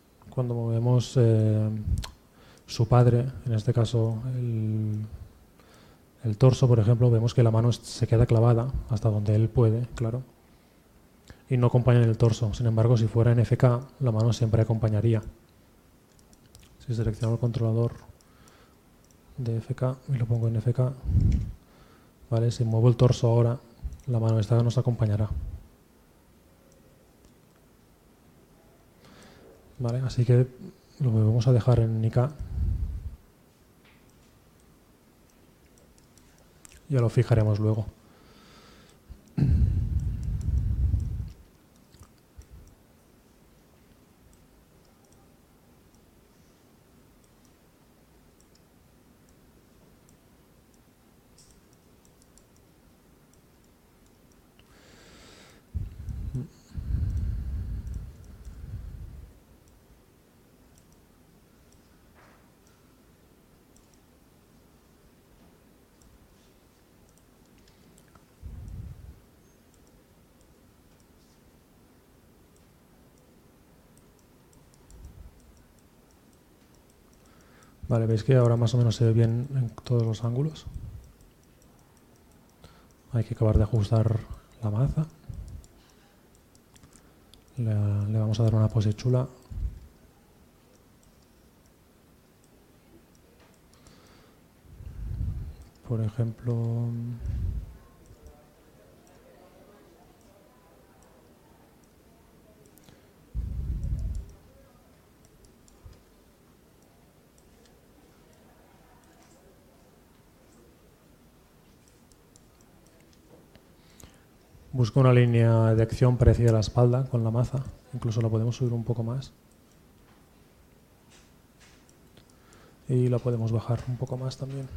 su padre, en este caso el torso, por ejemplo, vemos que la mano se queda clavada hasta donde él puede, claro, y no acompaña en el torso. Sin embargo, si fuera en FK, la mano siempre acompañaría. Si selecciono el controlador de FK y lo pongo en FK, ¿vale? Si muevo el torso ahora, la mano esta nos acompañará. Vale, así que lo vamos a dejar en IK. Ya lo fijaremos luego. Vale, veis que ahora más o menos se ve bien en todos los ángulos. Hay que acabar de ajustar la maza. Le vamos a dar una pose chula. Por ejemplo... Busco una línea de acción parecida a la espalda con la maza. Incluso la podemos subir un poco más. Y la podemos bajar un poco más también.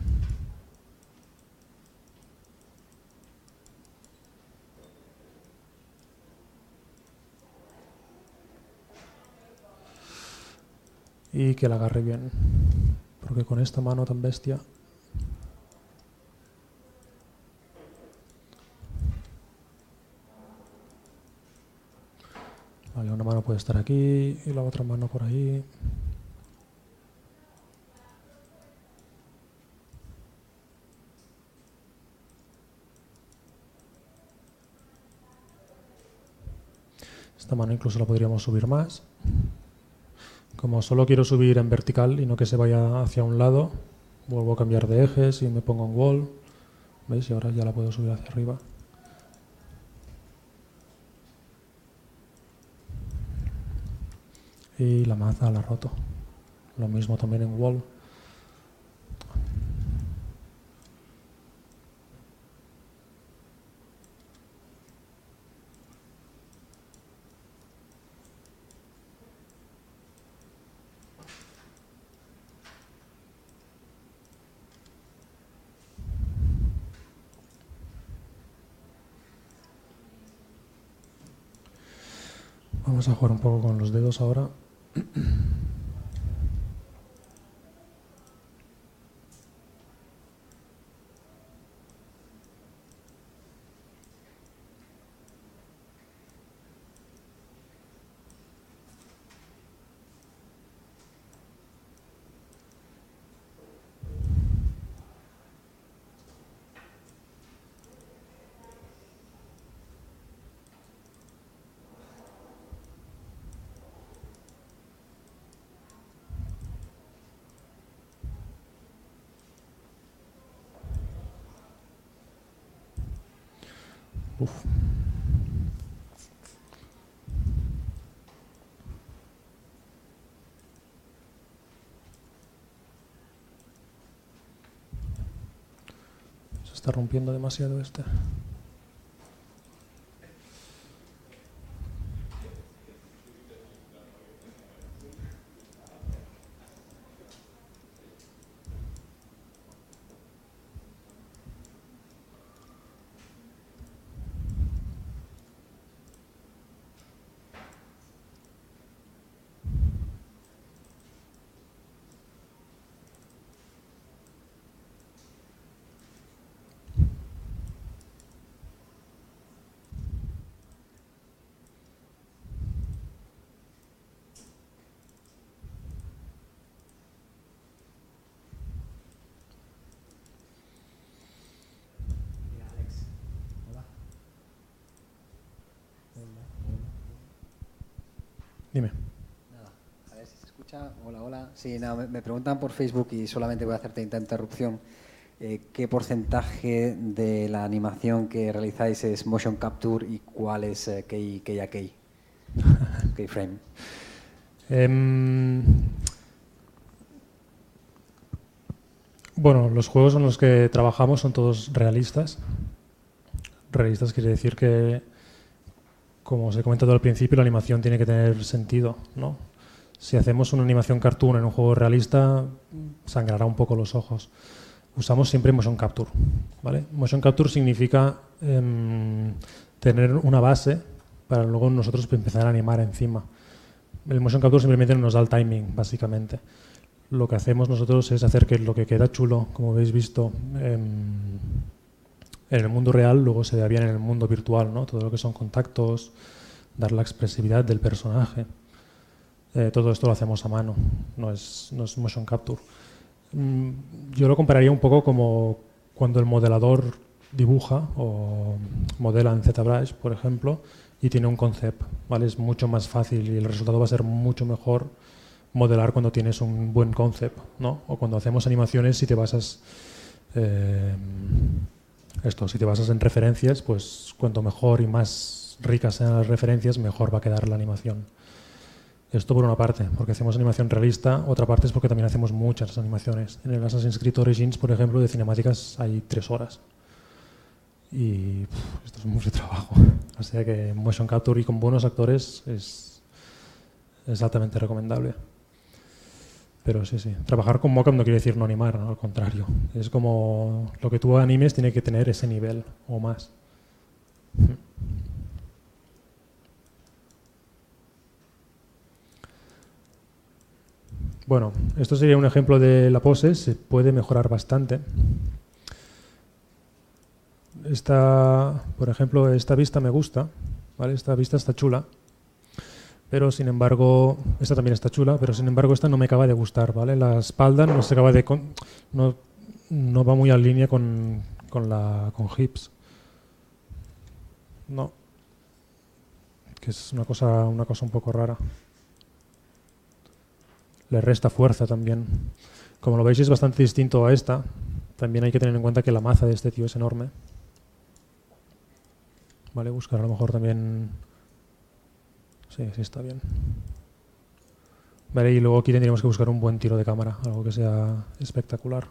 Y que la agarre bien. Porque con esta mano tan bestia... Vale, una mano puede estar aquí y la otra mano por ahí. Esta mano incluso la podríamos subir más. Como solo quiero subir en vertical y no que se vaya hacia un lado, vuelvo a cambiar de ejes y me pongo en wall. ¿Veis? Y ahora ya la puedo subir hacia arriba. Y la maza la roto. Lo mismo también en wall. Vamos a jugar un poco con los dedos ahora. Uf. Se está rompiendo demasiado este. Dime. Nada, a ver si se escucha. Hola, hola. Sí, nada, me preguntan por Facebook y solamente voy a hacerte esta interrupción. ¿Qué porcentaje de la animación que realizáis es motion capture y cuál es key a key? Keyframe. Bueno, los juegos en los que trabajamos son todos realistas. Realistas quiere decir que, como os he comentado al principio, la animación tiene que tener sentido, ¿no? Si hacemos una animación cartoon en un juego realista, sangrará un poco los ojos. Usamos siempre motion capture, ¿vale? Motion capture significa tener una base para luego nosotros empezar a animar encima. El motion capture simplemente nos da el timing, básicamente. Lo que hacemos nosotros es hacer que lo que queda chulo, como habéis visto, en el mundo real, luego se vea bien en el mundo virtual, ¿no? Todo lo que son contactos, dar la expresividad del personaje. Todo esto lo hacemos a mano, no es motion capture. Yo lo compararía un poco como cuando el modelador dibuja o modela en ZBrush, por ejemplo, y tiene un concept, ¿vale? Es mucho más fácil y el resultado va a ser mucho mejor modelar cuando tienes un buen concept, ¿no? O cuando hacemos animaciones, si te basas si te basas en referencias, pues cuanto mejor y más ricas sean las referencias, mejor va a quedar la animación. Esto por una parte, porque hacemos animación realista, otra parte es porque también hacemos muchas animaciones. En el Assassin's Creed Origins, por ejemplo, de cinemáticas hay 3 horas. Y esto es mucho trabajo. O sea que motion capture y con buenos actores es altamente recomendable. Pero sí, sí. Trabajar con mocap no quiere decir no animar, ¿no? Al contrario. Es como lo que tú animes tiene que tener ese nivel o más. Bueno, esto sería un ejemplo de la pose. Se puede mejorar bastante. Por ejemplo, esta vista me gusta, ¿vale? Esta vista está chula. Pero sin embargo, esta también está chula, pero sin embargo esta no me acaba de gustar, ¿vale? La espalda no se acaba de no va muy en línea con hips. No. Que es una cosa un poco rara. Le resta fuerza también. Como lo veis es bastante distinto a esta. También hay que tener en cuenta que la maza de este tío es enorme. Vale, buscar a lo mejor también. Sí, sí está bien. Vale, y luego aquí tendríamos que buscar un buen tiro de cámara, algo que sea espectacular.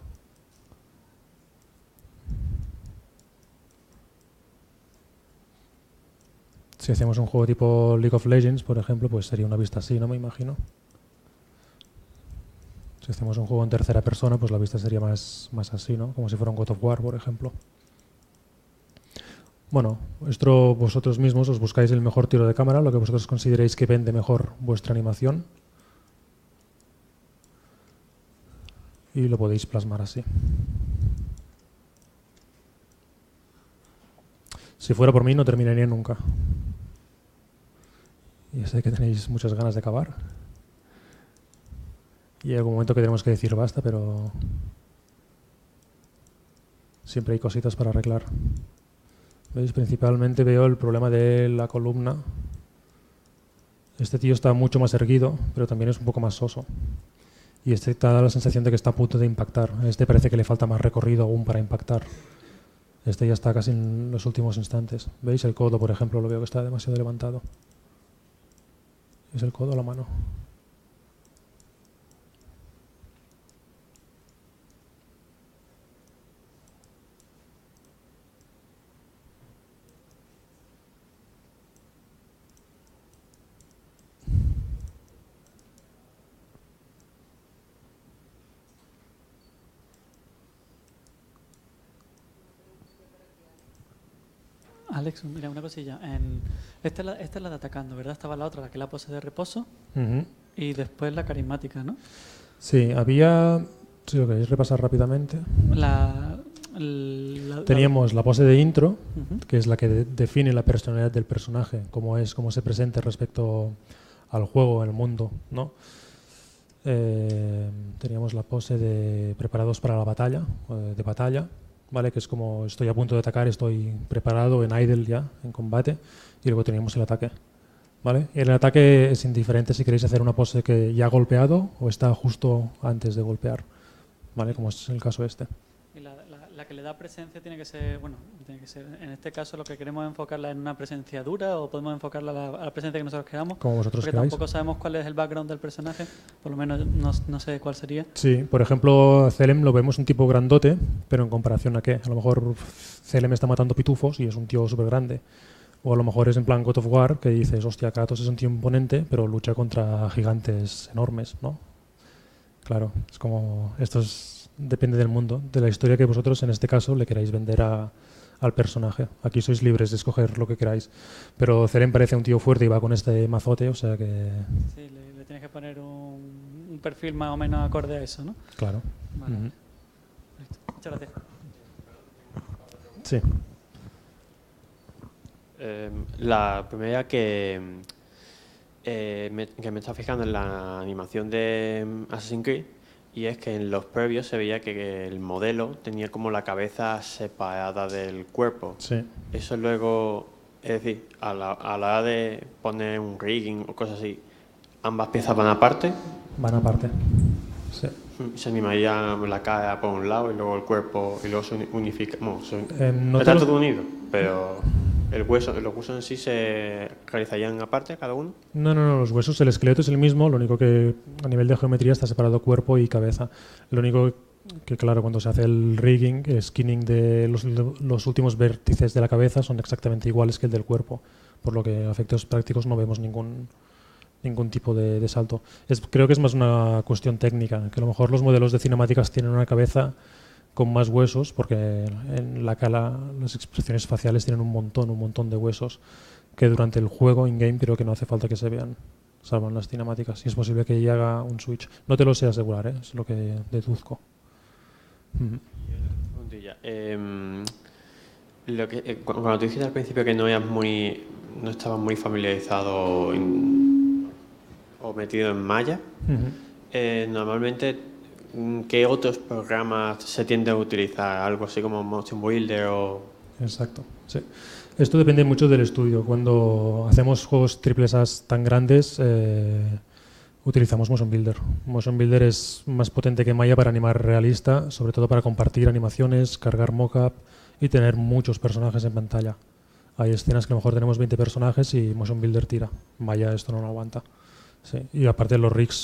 Si hacemos un juego tipo League of Legends, por ejemplo, pues sería una vista así, ¿no? Me imagino. Si hacemos un juego en tercera persona, pues la vista sería más así, ¿no? Como si fuera un God of War, por ejemplo. Bueno, esto vosotros mismos os buscáis el mejor tiro de cámara, lo que vosotros consideréis que vende mejor vuestra animación. Y lo podéis plasmar así. Si fuera por mí no terminaría nunca. Y sé que tenéis muchas ganas de acabar. Y hay algún momento que tenemos que decir basta, pero siempre hay cositas para arreglar. ¿Veis? Principalmente veo el problema de la columna. Este tío está mucho más erguido, pero también es un poco más soso. Y este te da la sensación de que está a punto de impactar. Este parece que le falta más recorrido aún para impactar. Este ya está casi en los últimos instantes. ¿Veis? El codo, por ejemplo, lo veo que está demasiado levantado. ¿Es el codo o la mano? Alex, mira, una cosilla. Esta es la de atacando, ¿verdad? Estaba la otra, la que es la pose de reposo, y después la carismática, ¿no? Sí, había... Si lo queréis repasar rápidamente. Teníamos la pose de intro, que es la que define la personalidad del personaje, cómo se presenta respecto al juego, al mundo, ¿no? Teníamos la pose de preparados para la batalla, de batalla, ¿vale? Que es como estoy a punto de atacar, estoy preparado en idle ya, en combate, y luego teníamos el ataque, ¿vale? El ataque es indiferente si queréis hacer una pose que ya ha golpeado o está justo antes de golpear, ¿vale? Como es el caso este. Y la que le da presencia tiene que ser, en este caso lo que queremos es enfocarla en una presencia dura, o podemos enfocarla a la presencia que nosotros queramos. Como vosotros porque queráis. Tampoco sabemos cuál es el background del personaje, por lo menos no sé cuál sería. Sí, por ejemplo, Zelem lo vemos un tipo grandote, pero en comparación a qué. A lo mejor Zelem está matando pitufos y es un tío súper grande. O a lo mejor es en plan God of War, que dices, hostia, Kratos es un tío imponente, pero lucha contra gigantes enormes, ¿no? Claro, es como... depende del mundo, de la historia que vosotros en este caso le queráis vender al personaje. Aquí sois libres de escoger lo que queráis. Pero Zelem parece un tío fuerte y va con este mazote, o sea que... Sí, le tienes que poner un perfil más o menos acorde a eso, ¿no? Claro. Vale. Listo. Muchas gracias. Sí. La primera que me está fijando en la animación de Assassin's Creed, y es que en los previos se veía que el modelo tenía como la cabeza separada del cuerpo. Sí. Eso luego, es decir, a la hora de poner un rigging o cosas así, ¿ambas piezas van aparte? Van aparte, sí. Se animaría la cara por un lado y luego el cuerpo, y luego se unifica. Bueno, no está todo unido, pero los huesos en sí se realizarían aparte cada uno. No, los huesos, el esqueleto es el mismo, lo único que a nivel de geometría está separado cuerpo y cabeza. Lo único que, claro, cuando se hace el rigging, el skinning de los últimos vértices de la cabeza son exactamente iguales que el del cuerpo, por lo que a efectos prácticos no vemos ningún tipo de salto. Creo que es más una cuestión técnica, que a lo mejor los modelos de cinemáticas tienen una cabeza con más huesos, porque en la cara las expresiones faciales tienen un montón de huesos, que durante el juego in-game creo que no hace falta que se vean, salvo en las cinemáticas. Y es posible que ella haga un switch. No te lo sé asegurar, es lo que deduzco. Cuando tú dijiste al principio que no estabas muy familiarizado o metido en Maya, normalmente, ¿qué otros programas se tienden a utilizar? ¿Algo así como Motion Builder o...? Exacto, sí. Esto depende mucho del estudio. Cuando hacemos juegos triples A tan grandes, utilizamos Motion Builder. Motion Builder es más potente que Maya para animar realista, sobre todo para compartir animaciones, cargar mockup y tener muchos personajes en pantalla. Hay escenas que a lo mejor tenemos 20 personajes y Motion Builder tira. Maya esto no lo aguanta. Sí. Y aparte los rigs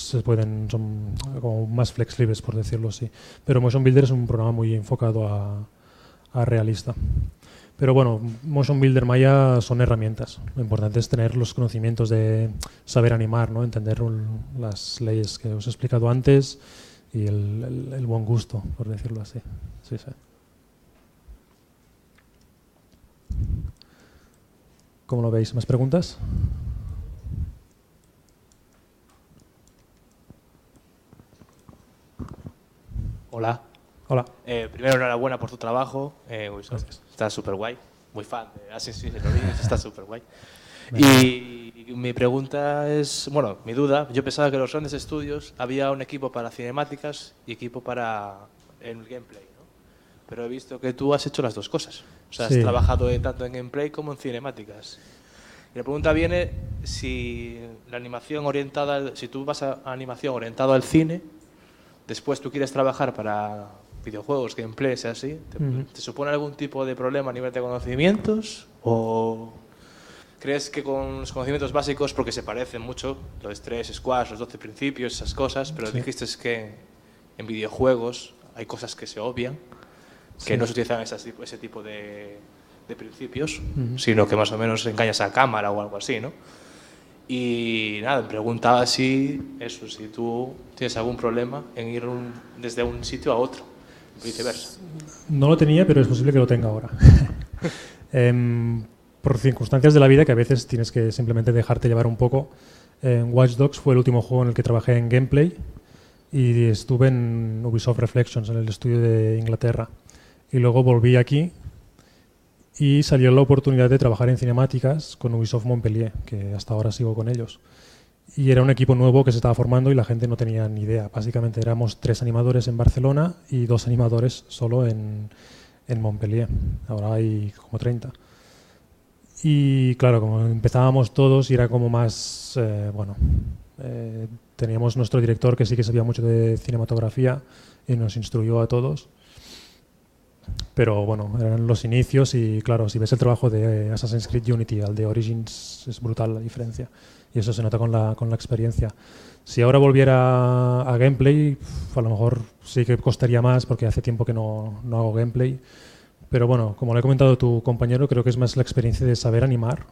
son como más flexibles, por decirlo así. Pero Motion Builder es un programa muy enfocado a realista. Pero bueno, Motion Builder, Maya son herramientas. Lo importante es tener los conocimientos de saber animar, ¿no? Entender las leyes que os he explicado antes y el buen gusto, por decirlo así. Sí. ¿Cómo lo veis? ¿Más preguntas? Hola. Hola. Primero, enhorabuena por tu trabajo. Ubisoft. Gracias. Está súper guay. Muy fan de Assassin's Creed Origins, está súper guay. Y mi pregunta es, bueno, mi duda, yo pensaba que en los grandes estudios había un equipo para cinemáticas y equipo para el gameplay, ¿no? Pero he visto que tú has hecho las dos cosas. O sea, Sí. has trabajado tanto en gameplay como en cinemáticas. Y la pregunta viene si la animación orientada, si tú vas a animación orientada al cine, después tú quieres trabajar para videojuegos, gameplay, sea así, ¿te supone algún tipo de problema a nivel de conocimientos? ¿O crees que con los conocimientos básicos, porque se parecen mucho, los 3 squads, los 12 principios, esas cosas, pero Sí. dijiste que en videojuegos hay cosas que se obvian, que Sí. no se utilizan ese tipo de principios, sino que más o menos engañas a cámara o algo así, ¿no? Y nada, me preguntaba si tú tienes algún problema en ir desde un sitio a otro, viceversa. No lo tenía, pero es posible que lo tenga ahora. Por circunstancias de la vida que a veces tienes que simplemente dejarte llevar un poco. Watch Dogs fue el último juego en el que trabajé en gameplay y estuve en Ubisoft Reflections, en el estudio de Inglaterra. Y luego volví aquí y salió la oportunidad de trabajar en cinemáticas con Ubisoft Montpellier, que hasta ahora sigo con ellos. Y era un equipo nuevo que se estaba formando y la gente no tenía ni idea. Básicamente éramos 3 animadores en Barcelona y 2 animadores solo en Montpellier. Ahora hay como 30. Y claro, como empezábamos todos y era como más, teníamos nuestro director que sí que sabía mucho de cinematografía y nos instruyó a todos. Pero bueno, eran los inicios y claro, si ves el trabajo de Assassin's Creed Unity al de Origins es brutal la diferencia y eso se nota con la experiencia. Si ahora volviera a gameplay, a lo mejor sí que costaría más porque hace tiempo que no hago gameplay, pero bueno, como le he comentado a tu compañero, creo que es más la experiencia de saber animar.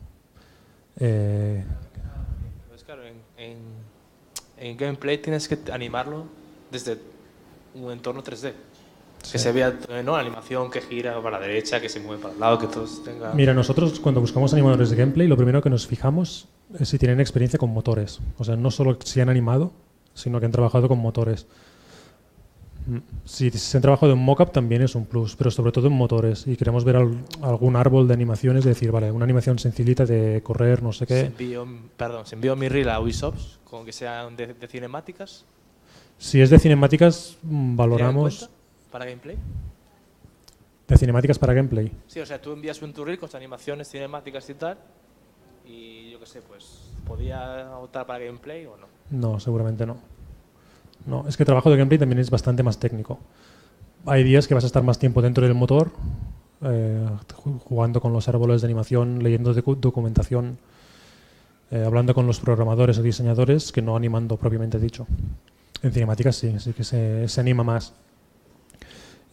Pues claro, en gameplay tienes que animarlo desde un entorno 3D. Sí. Que se vea, ¿no? La animación que gira para la derecha, que se mueve para el lado, que todos tengan... Mira, nosotros cuando buscamos animadores de gameplay, lo primero que nos fijamos es si tienen experiencia con motores. O sea, no solo si han animado, sino que han trabajado con motores. Si se han trabajado en mockup también es un plus, pero sobre todo en motores. Y queremos ver algún árbol de animaciones, decir, vale, una animación sencillita de correr, no sé qué. Se envió mi reel a Ubisoft, con que sean de cinemáticas. Si es de cinemáticas, valoramos... ¿Para gameplay? ¿De cinemáticas para gameplay? Sí, o sea, tú envías un reel con animaciones cinemáticas y tal, y yo qué sé, pues, ¿podía optar para gameplay o no? No, seguramente no. No, es que el trabajo de gameplay también es bastante más técnico. Hay días que vas a estar más tiempo dentro del motor, jugando con los árboles de animación, leyendo documentación, hablando con los programadores o diseñadores, que no animando propiamente dicho. En cinemáticas sí que se anima más.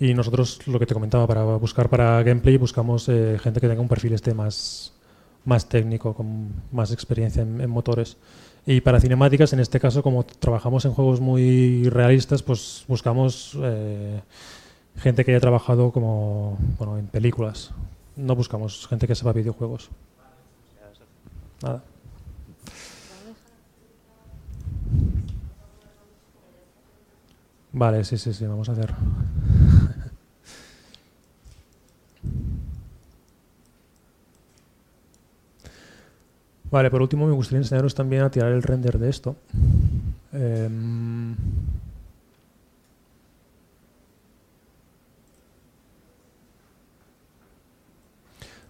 Y nosotros, lo que te comentaba, para buscar para gameplay buscamos gente que tenga un perfil más técnico, con más experiencia en motores. Y para cinemáticas, en este caso, como trabajamos en juegos muy realistas, pues buscamos gente que haya trabajado en películas. No buscamos gente que sepa videojuegos. Nada. Vale, sí, vamos a hacer. Vale, por último me gustaría enseñaros también a tirar el render de esto.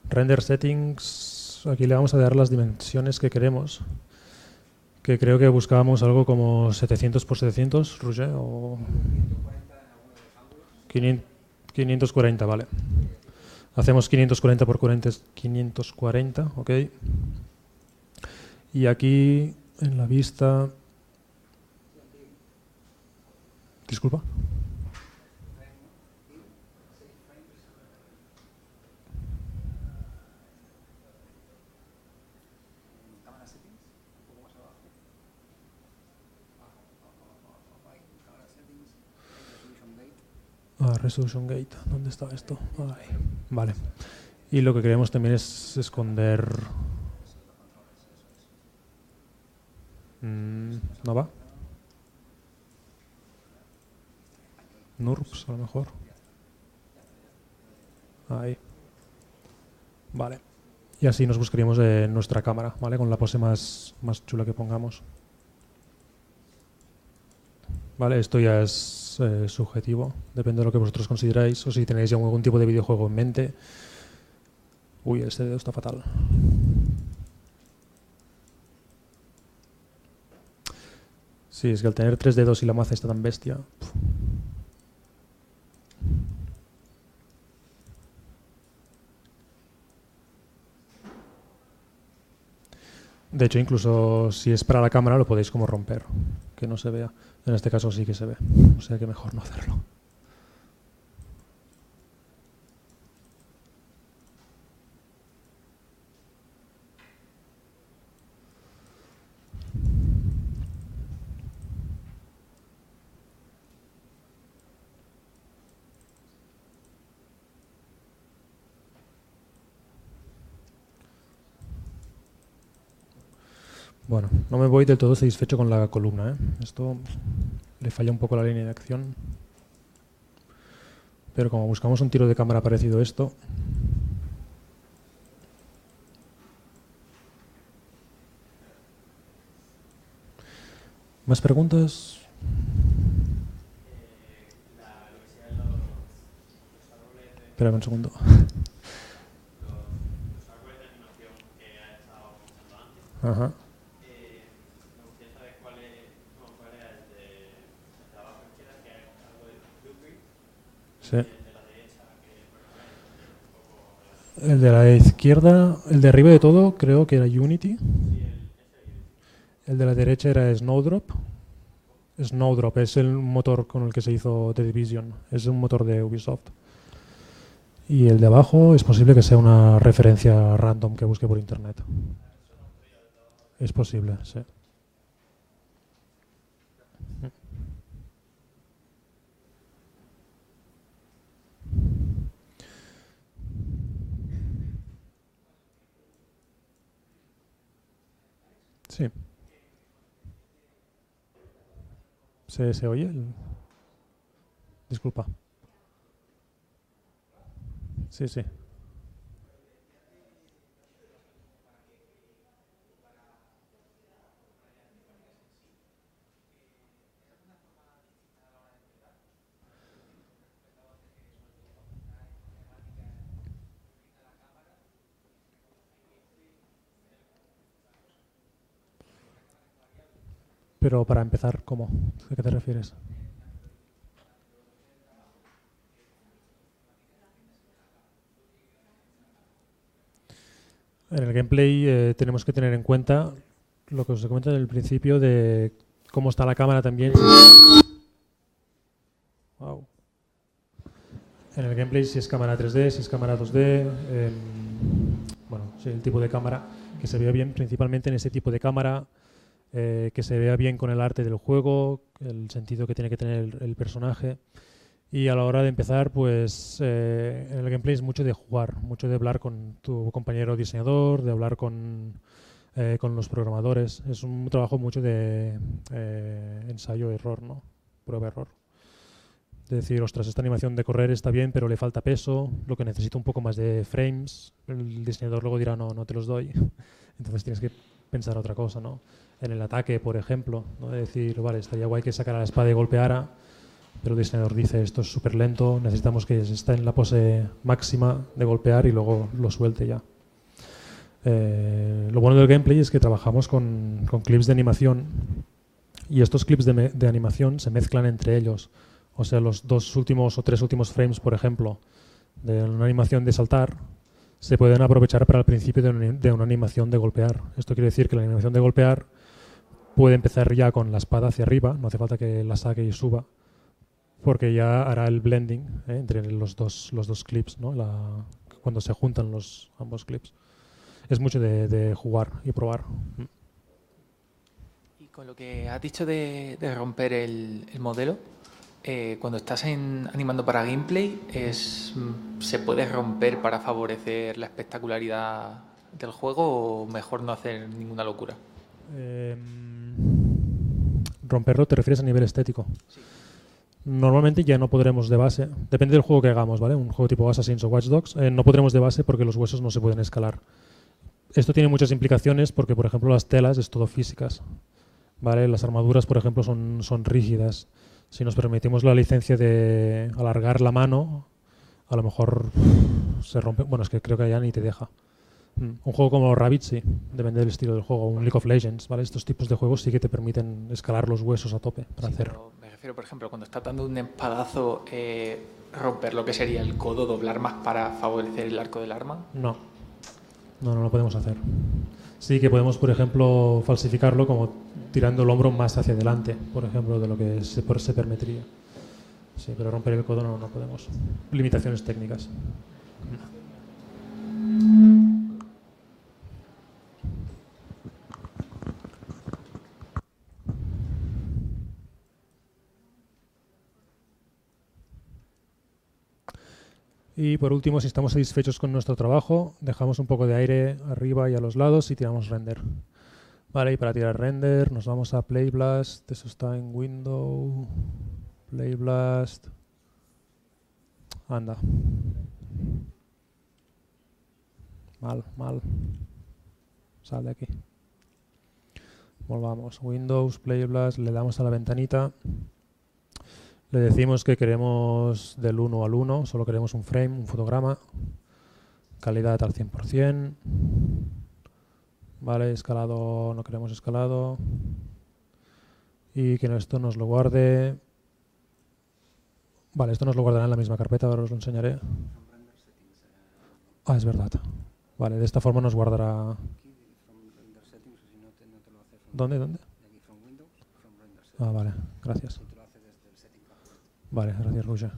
Render settings, aquí le vamos a dar las dimensiones que queremos, que creo que buscábamos algo como 700 por 700, Roger, o 540, vale. Hacemos 540 por 540, ok. Y aquí en la vista... Disculpa. Resolution Gate, ¿dónde está esto? Ahí. Vale. Y lo que queremos también es esconder ¿No va? NURBS a lo mejor. Ahí. Vale. Y así nos buscaríamos nuestra cámara, ¿vale? Con la pose más chula que pongamos. Vale, esto ya es subjetivo. Depende de lo que vosotros consideráis o si tenéis ya algún tipo de videojuego en mente. Uy, este dedo está fatal. Sí, es que al tener 3 dedos y la maza está tan bestia... De hecho, incluso si es para la cámara lo podéis como romper, que no se vea. En este caso sí que se ve, o sea que mejor no hacerlo. Bueno, no me voy del todo satisfecho con la columna, ¿eh? Esto le falla un poco la línea de acción. Pero como buscamos un tiro de cámara parecido a esto... ¿Más preguntas? Espérame un segundo. Ajá. Sí. El de la izquierda, el de arriba de todo, creo que era Unity. El de la derecha era Snowdrop. Snowdrop es el motor con el que se hizo The Division. Es un motor de Ubisoft. Y el de abajo es posible que sea una referencia random que busque por internet. Es posible, sí. Sí. ¿Se oye? Disculpa. Sí, sí. Pero para empezar, ¿cómo? ¿A qué te refieres? En el gameplay tenemos que tener en cuenta lo que os he comentado en el principio de cómo está la cámara también. Wow. En el gameplay si es cámara 3D, si es cámara 2D, bueno, sí, el tipo de cámara que se vea bien, principalmente en ese tipo de cámara, que se vea bien con el arte del juego, el sentido que tiene que tener el personaje. Y a la hora de empezar, pues en el gameplay es mucho de jugar, mucho de hablar con tu compañero diseñador, de hablar con los programadores. Es un trabajo mucho de ensayo-error, ¿no? Prueba-error. De decir, ostras, esta animación de correr está bien, pero le falta peso, lo que necesita un poco más de frames. El diseñador luego dirá, no, no te los doy. Entonces tienes que pensar otra cosa, ¿no? En el ataque, por ejemplo, ¿no? De decir, vale, estaría guay que sacara la espada y golpeara, pero el diseñador dice, esto es súper lento, necesitamos que esté en la pose máxima de golpear y luego lo suelte ya. Lo bueno del gameplay es que trabajamos con clips de animación y estos clips de animación se mezclan entre ellos. O sea, los 2 últimos o 3 últimos frames, por ejemplo, de una animación de saltar, se pueden aprovechar para el principio de una animación de golpear. Esto quiere decir que la animación de golpear puede empezar ya con la espada hacia arriba, no hace falta que la saque y suba, porque ya hará el blending entre los dos clips, ¿no? Cuando se juntan ambos clips. Es mucho de jugar y probar. Y con lo que has dicho de romper el modelo, cuando estás animando para gameplay, ¿se puede romper para favorecer la espectacularidad del juego o mejor no hacer ninguna locura? Romperlo, ¿te refieres a nivel estético? Sí. Normalmente ya no podremos de base, depende del juego que hagamos, ¿vale? Un juego tipo Assassin's o Watch Dogs, no podremos de base porque los huesos no se pueden escalar. Esto tiene muchas implicaciones porque, por ejemplo, las telas es todo físicas, ¿vale? Las armaduras, por ejemplo, son rígidas. Si nos permitimos la licencia de alargar la mano, a lo mejor se rompe. Bueno, es que creo que ya ni te deja. Un juego como Rabbids, sí, depende del estilo del juego. Un League of Legends, ¿vale? Estos tipos de juegos sí que te permiten escalar los huesos a tope para hacer. Me refiero, por ejemplo, cuando estás dando un espadazo, romper lo que sería el codo, doblar más para favorecer el arco del arma. No lo podemos hacer. Sí que podemos, por ejemplo, falsificarlo como tirando el hombro más hacia adelante, por ejemplo, de lo que se permitiría. Sí, pero romper el codo no podemos. Limitaciones técnicas. Y por último, si estamos satisfechos con nuestro trabajo, dejamos un poco de aire arriba y a los lados y tiramos render. Vale, y para tirar render nos vamos a Playblast, eso está en Window, Playblast, anda. Mal. Sal de aquí. Volvamos, Windows, Playblast, le damos a la ventanita. Le decimos que queremos del 1 al 1, solo queremos un frame, un fotograma, calidad al 100%, vale, escalado, no queremos escalado, y que esto nos lo guarde, vale, esto nos lo guardará en la misma carpeta, ahora os lo enseñaré. Es verdad, vale, de esta forma nos guardará. ¿Dónde? Vale, gracias. Vale, gracias, Ruja.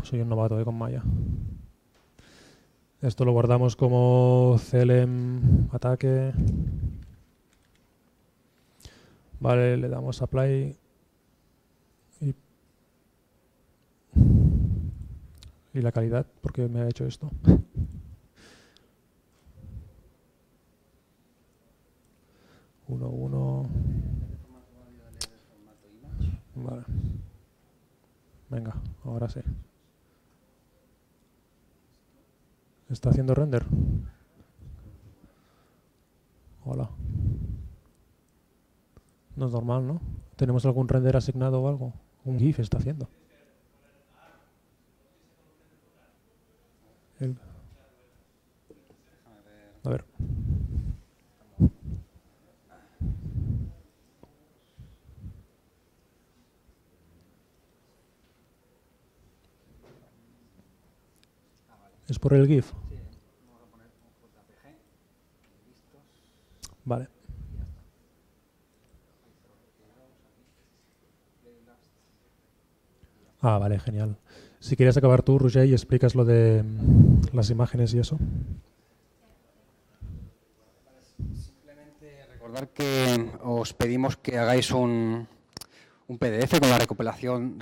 Soy un novato con Maya. Esto lo guardamos como CLM ataque. Vale, le damos apply. Y la calidad, ¿por qué me ha hecho esto? Uno. Vale. Venga, ahora sí. ¿Está haciendo render? Hola. No es normal, ¿no? ¿Tenemos algún render asignado o algo? Un GIF está haciendo. A ver. ¿Es por el GIF? Sí, vamos a poner un JPG. Listos. Vale. Vale, genial. Si quieres acabar tú, Roger, y explicas lo de las imágenes y eso. Simplemente recordar que os pedimos que hagáis un PDF con la recopilación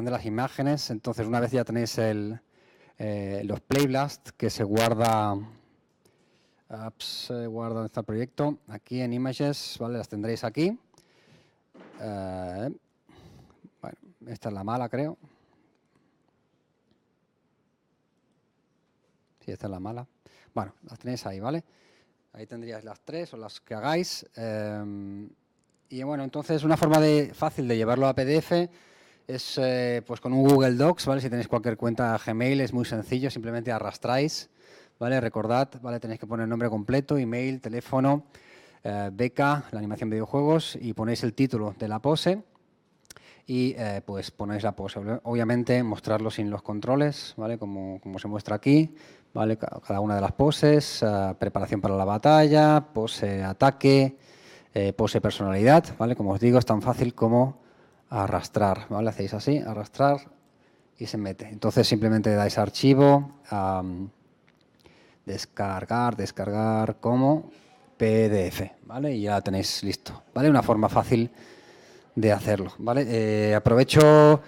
de las imágenes. Entonces, una vez ya tenéis los Playblast que se guarda, ¿dónde está el proyecto? Aquí en Images, ¿vale? Las tendréis aquí. Bueno, esta es la mala, creo. Sí, esta es la mala. Bueno, las tenéis ahí, ¿vale? Ahí tendríais las tres o las que hagáis. Y bueno, entonces una forma fácil de llevarlo a PDF es pues con un Google Docs, ¿vale? Si tenéis cualquier cuenta Gmail es muy sencillo, simplemente arrastráis, ¿vale? Recordad, ¿vale? Tenéis que poner nombre completo, email, teléfono, beca, la animación de videojuegos y ponéis el título de la pose y pues ponéis la pose. Obviamente mostrarlo sin los controles, ¿vale? Como se muestra aquí, ¿vale? Cada una de las poses, preparación para la batalla, pose ataque, pose personalidad, ¿vale? Como os digo, es tan fácil como arrastrar, ¿vale? Hacéis así, arrastrar y se mete. Entonces simplemente dais archivo, descargar como PDF, ¿vale? Y ya tenéis listo, ¿vale? Una forma fácil de hacerlo, ¿vale? Aprovecho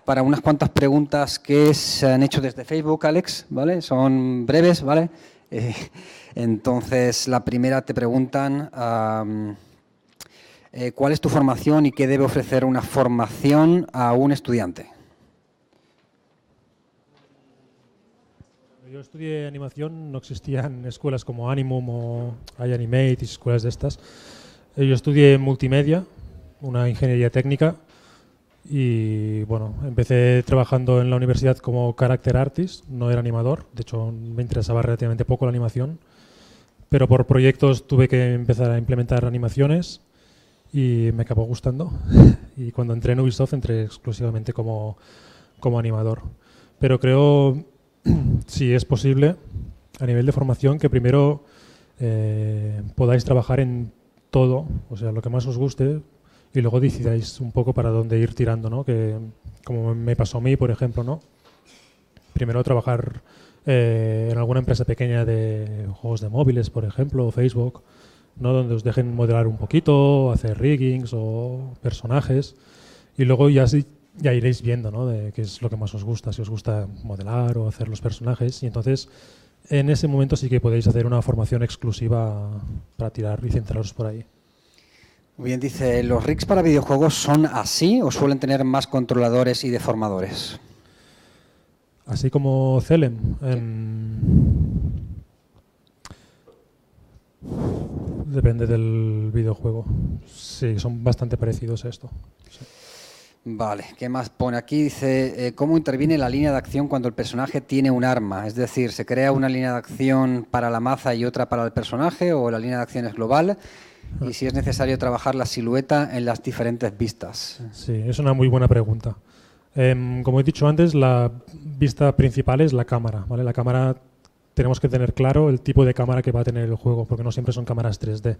para unas cuantas preguntas que se han hecho desde Facebook, Alex, ¿vale? Son breves, ¿vale? Entonces, la primera te preguntan ¿cuál es tu formación y qué debe ofrecer una formación a un estudiante? Yo estudié animación, no existían escuelas como Animum o iAnimate y escuelas de estas. Yo estudié multimedia, una ingeniería técnica, y bueno, empecé trabajando en la universidad como character artist, no era animador, de hecho me interesaba relativamente poco la animación, pero por proyectos tuve que empezar a implementar animaciones y me acabó gustando. Y cuando entré en Ubisoft entré exclusivamente como animador. Pero creo, si es posible, a nivel de formación, que primero podáis trabajar en todo, o sea, lo que más os guste, y luego decidáis un poco para dónde ir tirando, ¿no? Que, como me pasó a mí, por ejemplo, ¿no? Primero trabajar en alguna empresa pequeña de juegos de móviles, por ejemplo, o Facebook, ¿no? Donde os dejen modelar un poquito, hacer riggings o personajes, y luego ya iréis viendo, ¿no? De qué es lo que más os gusta, si os gusta modelar o hacer los personajes, y entonces en ese momento sí que podéis hacer una formación exclusiva para tirar y centraros por ahí. Muy bien, dice, ¿los rigs para videojuegos son así o suelen tener más controladores y deformadores? Así como Celem. Depende del videojuego. Sí, son bastante parecidos a esto. Sí. Vale, ¿qué más pone aquí? Dice, ¿cómo interviene la línea de acción cuando el personaje tiene un arma? Es decir, ¿se crea una línea de acción para la maza y otra para el personaje o la línea de acción es global? Y si es necesario trabajar la silueta en las diferentes vistas. Sí, es una muy buena pregunta. Como he dicho antes, la vista principal es la cámara, ¿vale? La cámara, tenemos que tener claro el tipo de cámara que va a tener el juego, porque no siempre son cámaras 3D,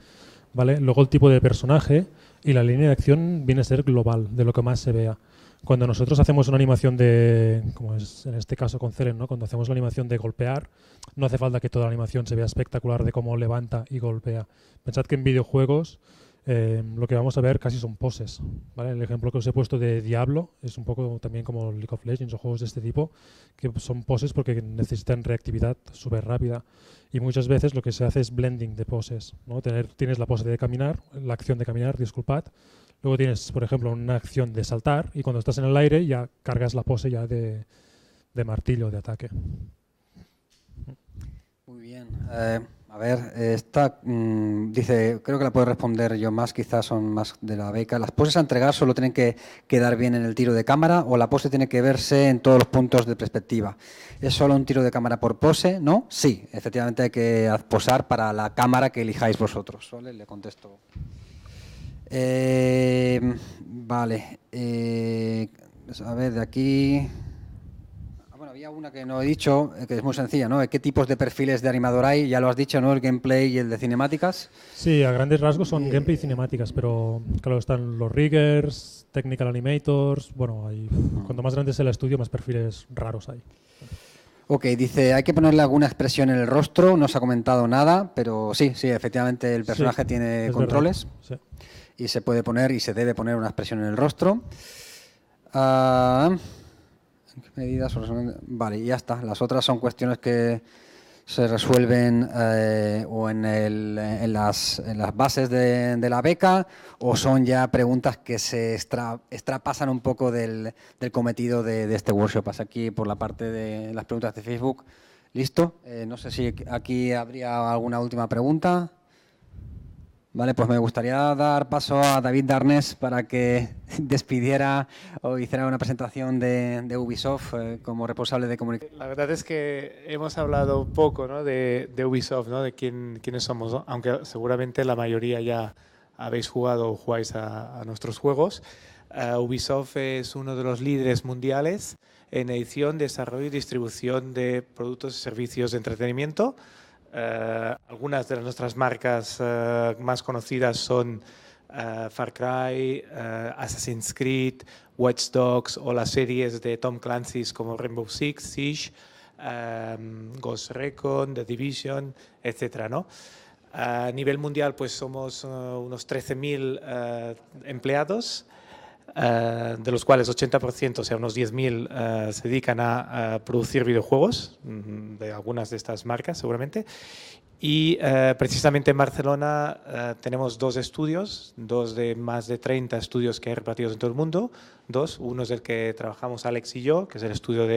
¿vale? Luego el tipo de personaje y la línea de acción viene a ser global, de lo que más se vea. Cuando nosotros hacemos una animación de, como es en este caso con Celen, ¿no? Cuando hacemos la animación de golpear, no hace falta que toda la animación se vea espectacular de cómo levanta y golpea. Pensad que en videojuegos lo que vamos a ver casi son poses, ¿vale? El ejemplo que os he puesto de Diablo es un poco también como League of Legends o juegos de este tipo, que son poses porque necesitan reactividad súper rápida. Y muchas veces lo que se hace es blending de poses, ¿no? Tienes la pose de caminar, la acción de caminar, disculpad. Luego tienes, por ejemplo, una acción de saltar y cuando estás en el aire ya cargas la pose ya de martillo, de ataque. Muy bien. A ver, esta dice, creo que la puedo responder yo más, quizás son más de la beca. ¿Las poses a entregar solo tienen que quedar bien en el tiro de cámara o la pose tiene que verse en todos los puntos de perspectiva? ¿Es solo un tiro de cámara por pose? ¿No? Sí, efectivamente hay que posar para la cámara que elijáis vosotros. ¿Vale? Le contesto. Vale. A ver, de aquí... Bueno, había una que no he dicho, que es muy sencilla, ¿no? ¿Qué tipos de perfiles de animador hay? Ya lo has dicho, ¿no? El gameplay y el de cinemáticas. Sí, a grandes rasgos son gameplay y cinemáticas, pero claro, están los riggers, technical animators, bueno, cuanto más grande sea el estudio, más perfiles raros hay. Ok, dice, hay que ponerle alguna expresión en el rostro, no se ha comentado nada, pero sí, efectivamente el personaje tiene controles. Sí. Y se puede poner y se debe poner una expresión en el rostro. ¿En qué medidas? Vale, ya está. Las otras son cuestiones que se resuelven o en las bases de la beca o son ya preguntas que se extrapasan un poco del cometido de este workshop. Pasa aquí por la parte de las preguntas de Facebook. ¿Listo? No sé si aquí habría alguna última pregunta. Vale, pues me gustaría dar paso a David Darnés para que despidiera o hiciera una presentación de Ubisoft como responsable de comunicación. La verdad es que hemos hablado poco, ¿no? de Ubisoft, ¿no? De quiénes somos, ¿no? Aunque seguramente la mayoría ya habéis jugado o jugáis a nuestros juegos. Ubisoft es uno de los líderes mundiales en edición, desarrollo y distribución de productos y servicios de entretenimiento. Algunas de nuestras marcas más conocidas son Far Cry, Assassin's Creed, Watch Dogs o las series de Tom Clancy's como Rainbow Six Siege, Ghost Recon, The Division, etcétera, ¿no? A nivel mundial pues somos unos 13.000 empleados. de los cuales 80%, o sea, unos 10.000, se dedican a producir videojuegos, de algunas de estas marcas seguramente. Y precisamente en Barcelona tenemos 2 estudios, 2 de más de 30 estudios que hay repartidos en todo el mundo. 2, uno es el que trabajamos Alex y yo, que es el estudio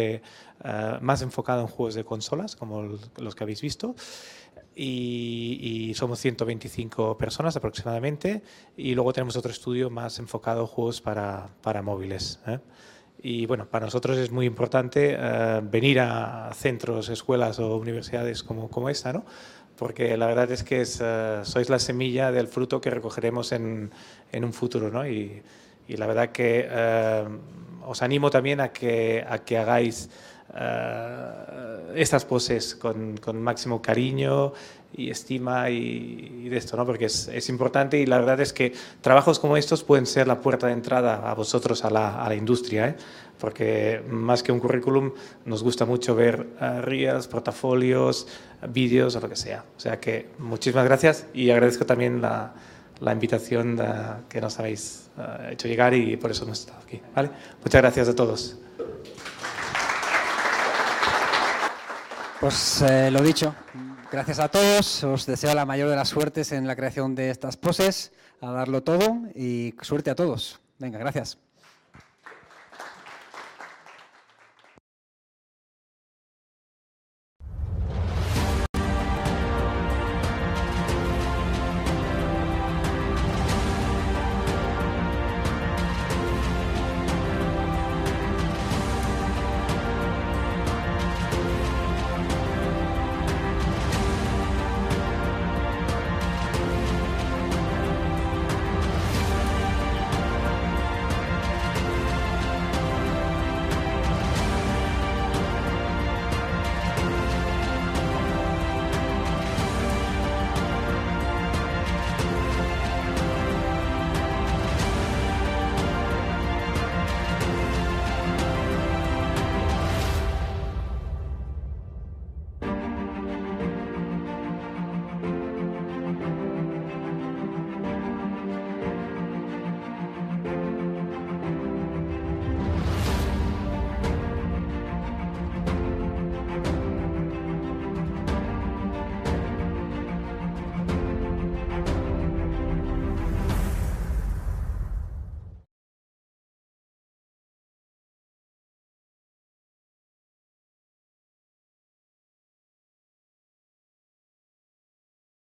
más enfocado en juegos de consolas, como los que habéis visto. Y somos 125 personas aproximadamente. Y luego tenemos otro estudio más enfocado en juegos para móviles. Y bueno, para nosotros es muy importante venir a centros, escuelas o universidades como esta, ¿no? Porque la verdad es que sois la semilla del fruto que recogeremos en un futuro, ¿no? Y la verdad que os animo también a que hagáis estas poses con máximo cariño y estima y de esto, ¿no? Porque es importante, y la verdad es que trabajos como estos pueden ser la puerta de entrada a vosotros a la industria, ¿eh? Porque más que un currículum nos gusta mucho ver reels, portafolios, vídeos o lo que sea. O sea que muchísimas gracias, y agradezco también la invitación que nos habéis hecho llegar, y por eso hemos estado aquí, ¿vale? Muchas gracias a todos. Pues lo dicho, gracias a todos, os deseo la mayor de las suertes en la creación de estas poses, a darlo todo y suerte a todos. Venga, gracias.